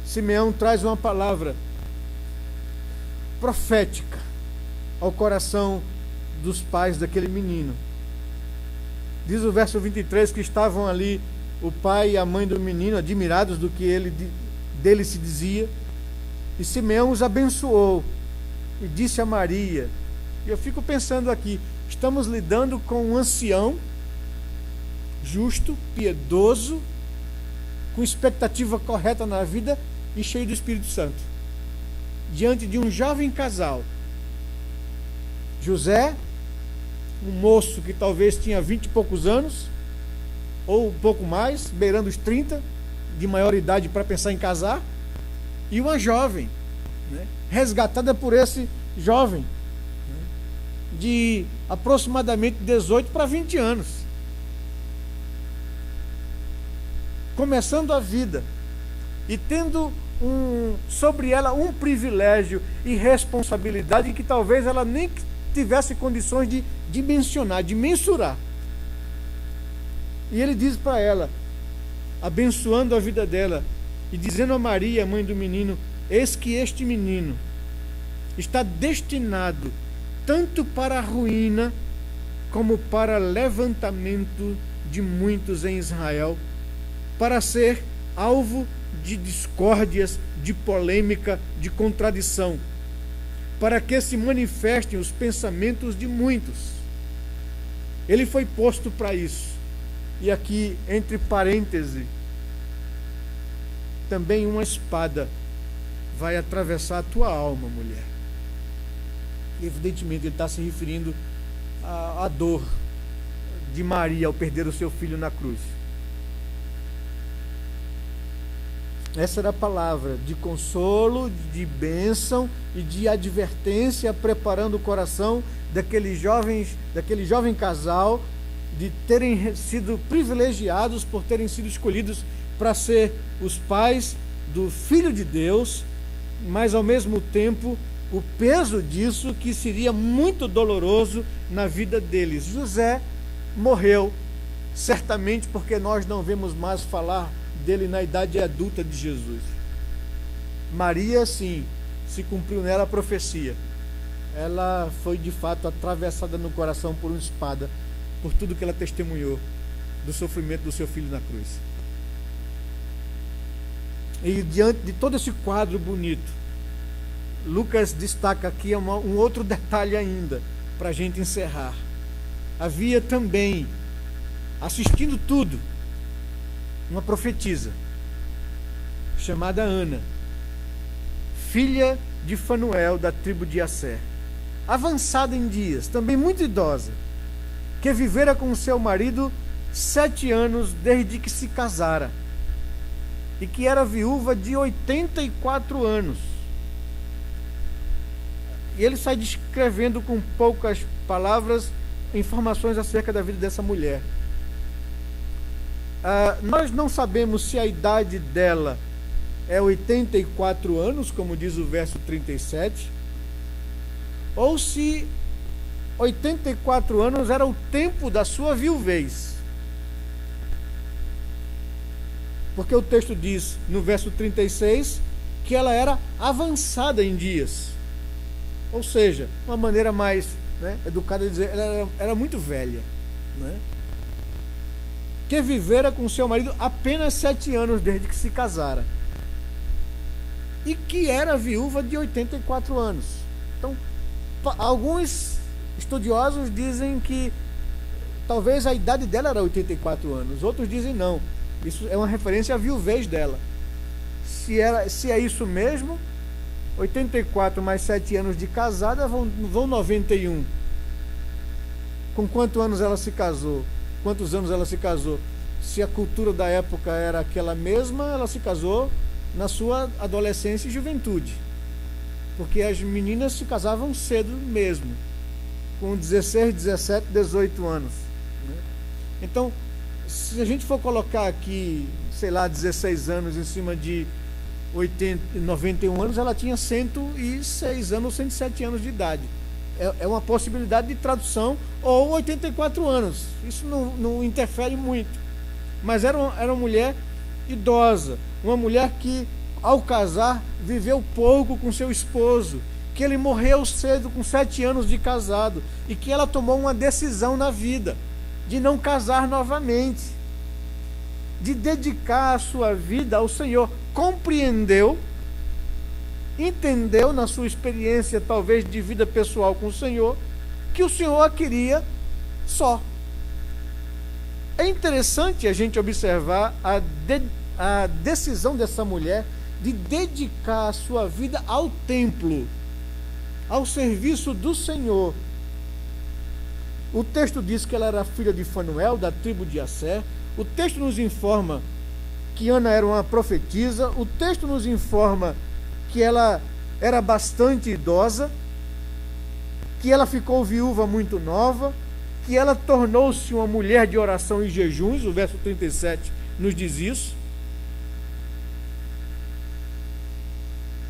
[SPEAKER 1] Simeão traz uma palavra profética ao coração dos pais daquele menino. Diz o verso 23 que estavam ali o pai e a mãe do menino, admirados do que dele se dizia, e Simeão os abençoou e disse a Maria. E eu fico pensando aqui, estamos lidando com um ancião justo, piedoso, com expectativa correta na vida e cheio do Espírito Santo, diante de um jovem casal. José, um moço que talvez tinha 20 e poucos anos, ou um pouco mais, beirando os 30, de maior idade para pensar em casar, e uma jovem, né, resgatada por esse jovem, né, de aproximadamente 18 para 20 anos, começando a vida, e tendo sobre ela um privilégio e responsabilidade que talvez ela nem tivesse condições de dimensionar, de mensurar. E ele diz para ela, abençoando a vida dela, e dizendo a Maria, mãe do menino: eis que este menino está destinado tanto para a ruína como para levantamento de muitos em Israel, para ser alvo de discórdias, de polêmica, de contradição, para que se manifestem os pensamentos de muitos. Ele foi posto para isso. E aqui, entre parênteses, também uma espada vai atravessar a tua alma, mulher. E evidentemente ele está se referindo à dor de Maria ao perder o seu filho na cruz. Essa era a palavra de consolo, de bênção e de advertência, preparando o coração daquele jovem casal, de terem sido privilegiados por terem sido escolhidos para ser os pais do Filho de Deus, mas ao mesmo tempo o peso disso que seria muito doloroso na vida deles. José morreu, certamente porque nós não vemos mais falar dele na idade adulta de Jesus. Maria, sim, se cumpriu nela a profecia. Ela foi de fato atravessada no coração por uma espada, por tudo que ela testemunhou do sofrimento do seu filho na cruz. E diante de todo esse quadro bonito, Lucas destaca aqui um outro detalhe ainda, para a gente encerrar. Havia também, assistindo tudo, uma profetisa, chamada Ana, filha de Fanuel, da tribo de Asser, avançada em dias, também muito idosa, que vivera com seu marido 7 anos desde que se casara, e que era viúva de 84 anos. E ele sai descrevendo com poucas palavras informações acerca da vida dessa mulher. Nós não sabemos se a idade dela é 84 anos, como diz o verso 37, ou se 84 anos era o tempo da sua viuvez. Porque o texto diz, no verso 36, que ela era avançada em dias. Ou seja, uma maneira mais, né, educada de dizer, ela era muito velha, né? Que vivera com seu marido apenas 7 anos desde que se casara. E que era viúva de 84 anos. Então, alguns estudiosos dizem que talvez a idade dela era 84 anos. Outros dizem não. Isso é uma referência à viuvez dela. Se é isso mesmo, 84 mais 7 anos de casada vão 91. Com quantos anos ela se casou? Se a cultura da época era aquela mesma, ela se casou na sua adolescência e juventude. Porque as meninas se casavam cedo mesmo, com 16, 17, 18 anos. Então, se a gente for colocar aqui, 16 anos em cima de 91 anos, ela tinha 106 anos ou 107 anos de idade. É uma possibilidade de tradução, ou 84 anos. Isso não interfere muito. Mas era uma mulher idosa, uma mulher que, ao casar, viveu pouco com seu esposo, que ele morreu cedo, com 7 anos de casado, e que ela tomou uma decisão na vida de não casar novamente, de dedicar a sua vida ao Senhor. Compreendeu, entendeu na sua experiência, talvez de vida pessoal com o Senhor, que o Senhor a queria só. É interessante a gente observar a decisão dessa mulher de dedicar a sua vida ao templo, ao serviço do Senhor. O texto diz que ela era filha de Fanuel, da tribo de Asser. O texto nos informa que Ana era uma profetisa. O texto nos informa que ela era bastante idosa, que ela ficou viúva muito nova, que ela tornou-se uma mulher de oração e jejuns. O verso 37 nos diz isso.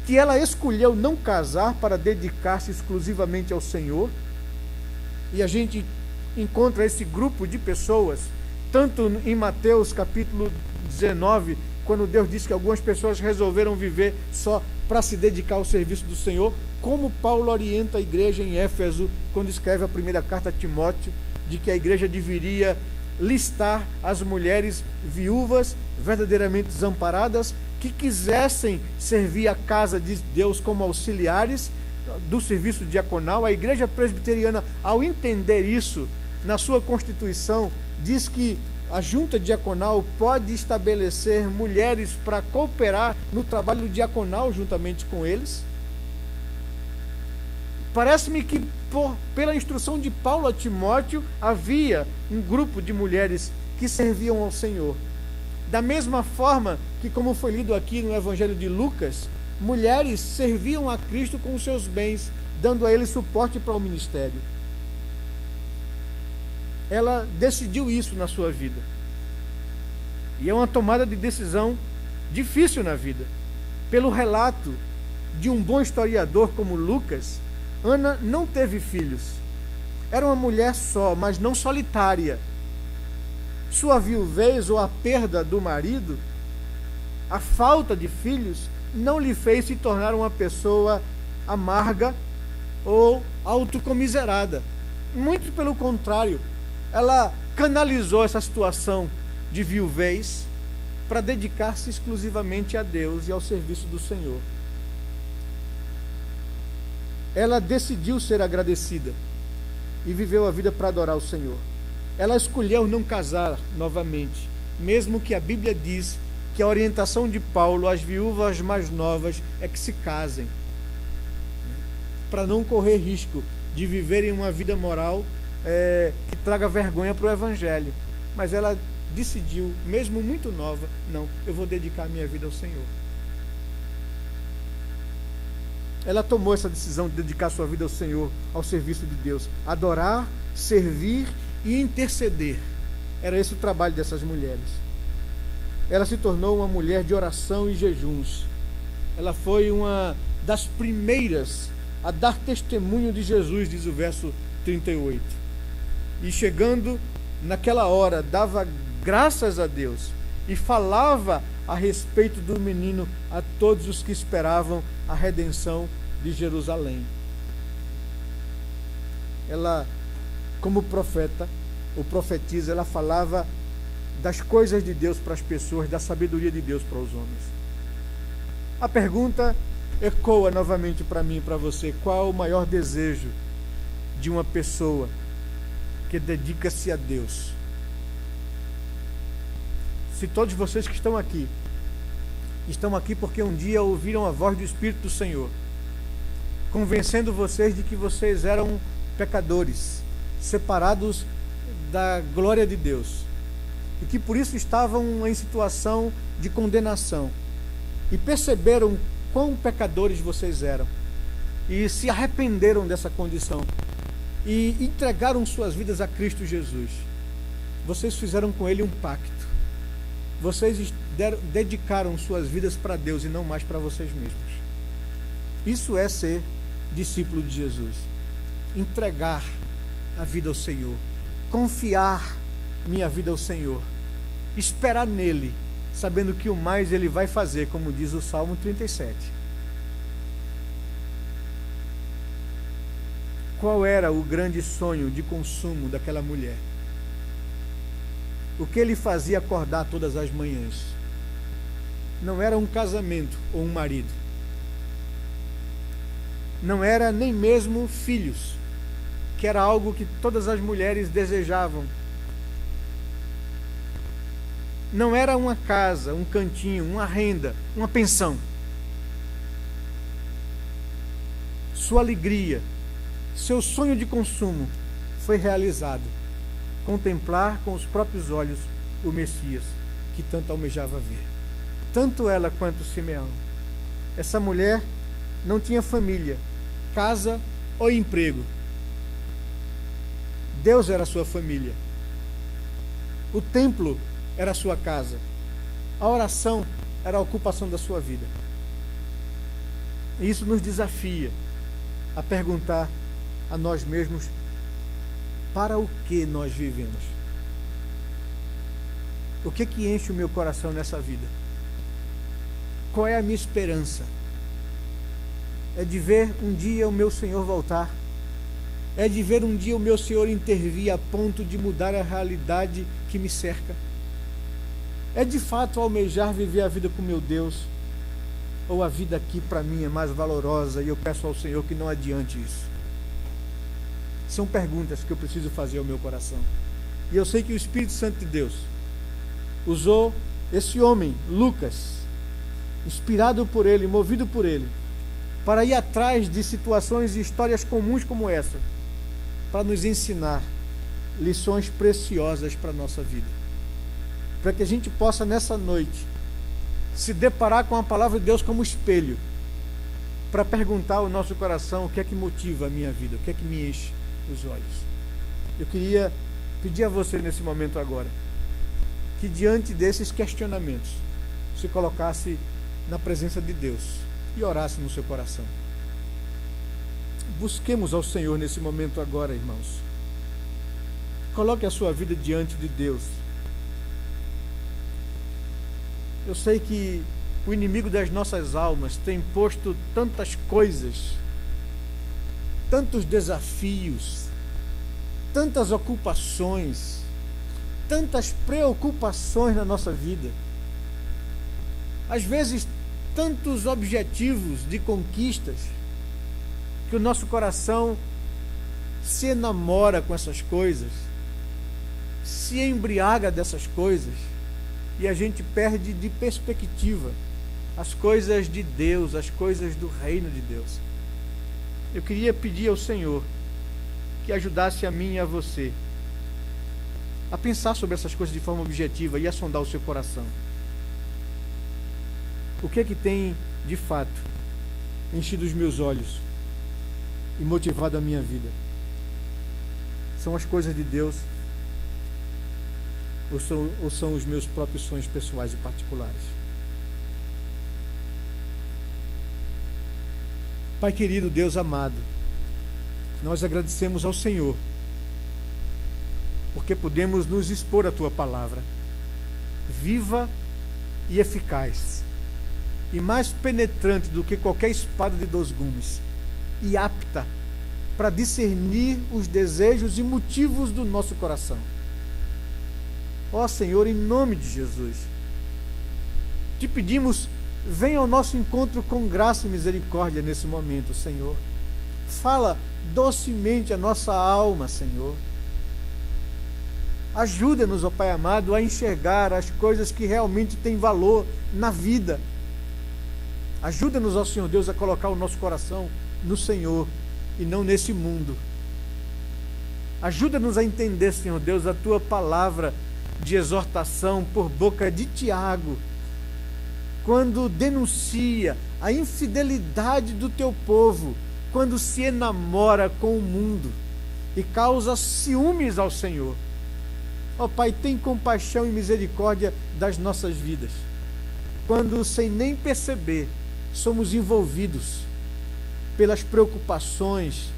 [SPEAKER 1] Que ela escolheu não casar para dedicar-se exclusivamente ao Senhor. E a gente encontra esse grupo de pessoas, tanto em Mateus capítulo 19, quando Deus diz que algumas pessoas resolveram viver só para se dedicar ao serviço do Senhor, como Paulo orienta a igreja em Éfeso, quando escreve a primeira carta a Timóteo, de que a igreja deveria listar as mulheres viúvas, verdadeiramente desamparadas, que quisessem servir a casa de Deus como auxiliares do serviço diaconal. A igreja presbiteriana, ao entender isso, na sua constituição, diz que a junta diaconal pode estabelecer mulheres para cooperar no trabalho diaconal juntamente com eles. Parece-me que pela instrução de Paulo a Timóteo, havia um grupo de mulheres que serviam ao Senhor. Da mesma forma que, como foi lido aqui no Evangelho de Lucas, mulheres serviam a Cristo com os seus bens, dando a ele suporte para o ministério. Ela decidiu isso na sua vida. E é uma tomada de decisão difícil na vida. Pelo relato de um bom historiador como Lucas, Ana não teve filhos. Era uma mulher só, mas não solitária. Sua viuvez ou a perda do marido, a falta de filhos, não lhe fez se tornar uma pessoa amarga ou autocomiserada. Muito pelo contrário, ela canalizou essa situação de viuvez para dedicar-se exclusivamente a Deus e ao serviço do Senhor. Ela decidiu ser agradecida e viveu a vida para adorar o Senhor. Ela escolheu não casar novamente, mesmo que a Bíblia diz que a orientação de Paulo às viúvas mais novas é que se casem, para não correr risco de viverem uma vida moral que traga vergonha para o Evangelho. Mas ela decidiu, mesmo muito nova, não, eu vou dedicar a minha vida ao Senhor. Ela tomou essa decisão de dedicar sua vida ao Senhor, ao serviço de Deus, adorar, servir e interceder. Era esse o trabalho dessas mulheres. ela se tornou uma mulher de oração e jejuns. Ela foi uma das primeiras a dar testemunho de Jesus, diz o verso 38. E chegando naquela hora, dava graças a Deus e falava a respeito do menino a todos os que esperavam a redenção de Jerusalém. Ela, como profeta ou profetisa, ela falava das coisas de Deus para as pessoas, da sabedoria de Deus para os homens. A pergunta ecoa novamente para mim e para você: qual o maior desejo de uma pessoa que dedica-se a Deus? Se todos vocês que estão aqui porque um dia ouviram a voz do Espírito do Senhor, convencendo vocês de que vocês eram pecadores, separados da glória de Deus, e que por isso estavam em situação de condenação, e perceberam quão pecadores vocês eram, e se arrependeram dessa condição, e entregaram suas vidas a Cristo Jesus. Vocês fizeram com Ele um pacto. Vocês dedicaram suas vidas para Deus e não mais para vocês mesmos. Isso é ser discípulo de Jesus. Entregar a vida ao Senhor. Confiar minha vida ao Senhor. Esperar nele, sabendo que o mais Ele vai fazer, como diz o Salmo 37. Qual era o grande sonho de consumo daquela mulher? O que ele fazia acordar todas as manhãs? Não era um casamento ou um marido. Não era nem mesmo filhos, que era algo que todas as mulheres desejavam. Não era uma casa, um cantinho, uma renda, uma pensão. Sua alegria, seu sonho de consumo foi realizado. Contemplar com os próprios olhos o Messias que tanto almejava ver. Tanto ela quanto Simeão. Essa mulher não tinha família, casa ou emprego. Deus era a sua família. O templo era a sua casa. A oração era a ocupação da sua vida. E isso nos desafia a perguntar a nós mesmos: para o que nós vivemos? O que enche o meu coração nessa vida? Qual é a minha esperança? É de ver um dia o meu Senhor voltar? É de ver um dia o meu Senhor intervir a ponto de mudar a realidade que me cerca? É de fato almejar viver a vida com meu Deus? Ou a vida aqui para mim é mais valorosa e eu peço ao Senhor que não adiante isso? São perguntas que eu preciso fazer ao meu coração. E eu sei que o Espírito Santo de Deus usou esse homem, Lucas, inspirado por ele, movido por ele, para ir atrás de situações e histórias comuns como essa, para nos ensinar lições preciosas para a nossa vida. Para que a gente possa, nessa noite, se deparar com a palavra de Deus como espelho, para perguntar ao nosso coração o que é que motiva a minha vida, o que é que me enche os olhos. Eu queria pedir a você nesse momento agora, que diante desses questionamentos, se colocasse na presença de Deus e orasse no seu coração. Busquemos ao Senhor nesse momento agora, irmãos. Coloque a sua vida diante de Deus. Eu sei que o inimigo das nossas almas tem posto tantas coisas, tantos desafios, tantas ocupações, tantas preocupações na nossa vida. Às vezes, tantos objetivos de conquistas, que o nosso coração se enamora com essas coisas, se embriaga dessas coisas, e a gente perde de perspectiva as coisas de Deus, as coisas do reino de Deus. Eu queria pedir ao Senhor que ajudasse a mim e a você a pensar sobre essas coisas de forma objetiva e a sondar o seu coração. O que é que tem, de fato, enchido os meus olhos e motivado a minha vida? São as coisas de Deus ou são os meus próprios sonhos pessoais e particulares? Pai querido, Deus amado, nós agradecemos ao Senhor, porque podemos nos expor à Tua palavra, viva e eficaz, e mais penetrante do que qualquer espada de 2 gumes, e apta para discernir os desejos e motivos do nosso coração. Ó Senhor, em nome de Jesus, te pedimos, venha ao nosso encontro com graça e misericórdia nesse momento, Senhor. Fala docemente a nossa alma, Senhor. Ajuda-nos, ó Pai amado, a enxergar as coisas que realmente têm valor na vida. Ajuda-nos, ó Senhor Deus, a colocar o nosso coração no Senhor e não nesse mundo. Ajuda-nos a entender, Senhor Deus, a Tua palavra de exortação por boca de Tiago, quando denuncia a infidelidade do Teu povo, quando se enamora com o mundo e causa ciúmes ao Senhor. Ó Pai, tem compaixão e misericórdia das nossas vidas, quando sem nem perceber somos envolvidos pelas preocupações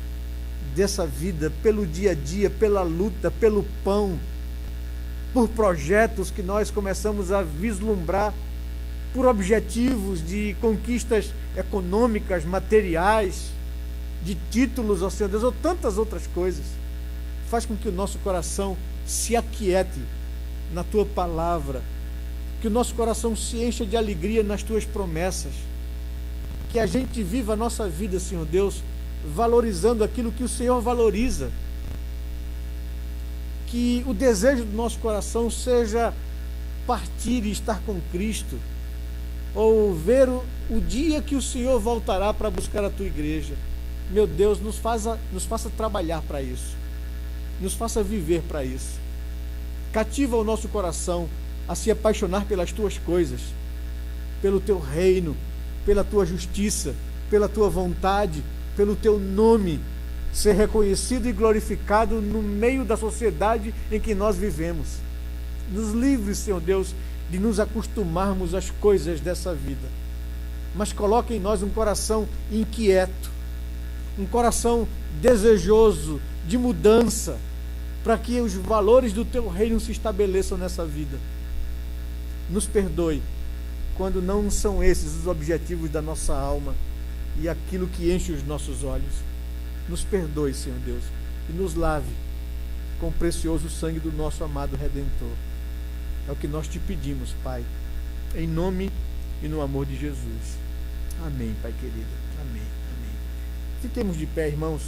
[SPEAKER 1] dessa vida, pelo dia a dia, pela luta, pelo pão, por projetos que nós começamos a vislumbrar, por objetivos de conquistas econômicas, materiais, de títulos, ó Senhor Deus, ou tantas outras coisas. Faz com que o nosso coração se aquiete na Tua palavra, que o nosso coração se encha de alegria nas Tuas promessas, que a gente viva a nossa vida, Senhor Deus, valorizando aquilo que o Senhor valoriza, que o desejo do nosso coração seja partir e estar com Cristo, ou ver o dia que o Senhor voltará para buscar a Tua igreja. Meu Deus, nos faça trabalhar para isso, nos faça viver para isso. Cativa o nosso coração a se apaixonar pelas Tuas coisas, pelo Teu reino, pela Tua justiça, pela Tua vontade, pelo Teu nome ser reconhecido e glorificado no meio da sociedade em que nós vivemos. Nos livre, Senhor Deus, de nos acostumarmos às coisas dessa vida, mas coloque em nós um coração inquieto, um coração desejoso de mudança, para que os valores do Teu reino se estabeleçam nessa vida. Nos perdoe quando não são esses os objetivos da nossa alma e aquilo que enche os nossos olhos. Nos perdoe, Senhor Deus, e nos lave com o precioso sangue do nosso amado Redentor. É o que nós te pedimos, Pai, em nome e no amor de Jesus. Amém, Pai querido. Amém. Amém. Fiquemos de pé, irmãos.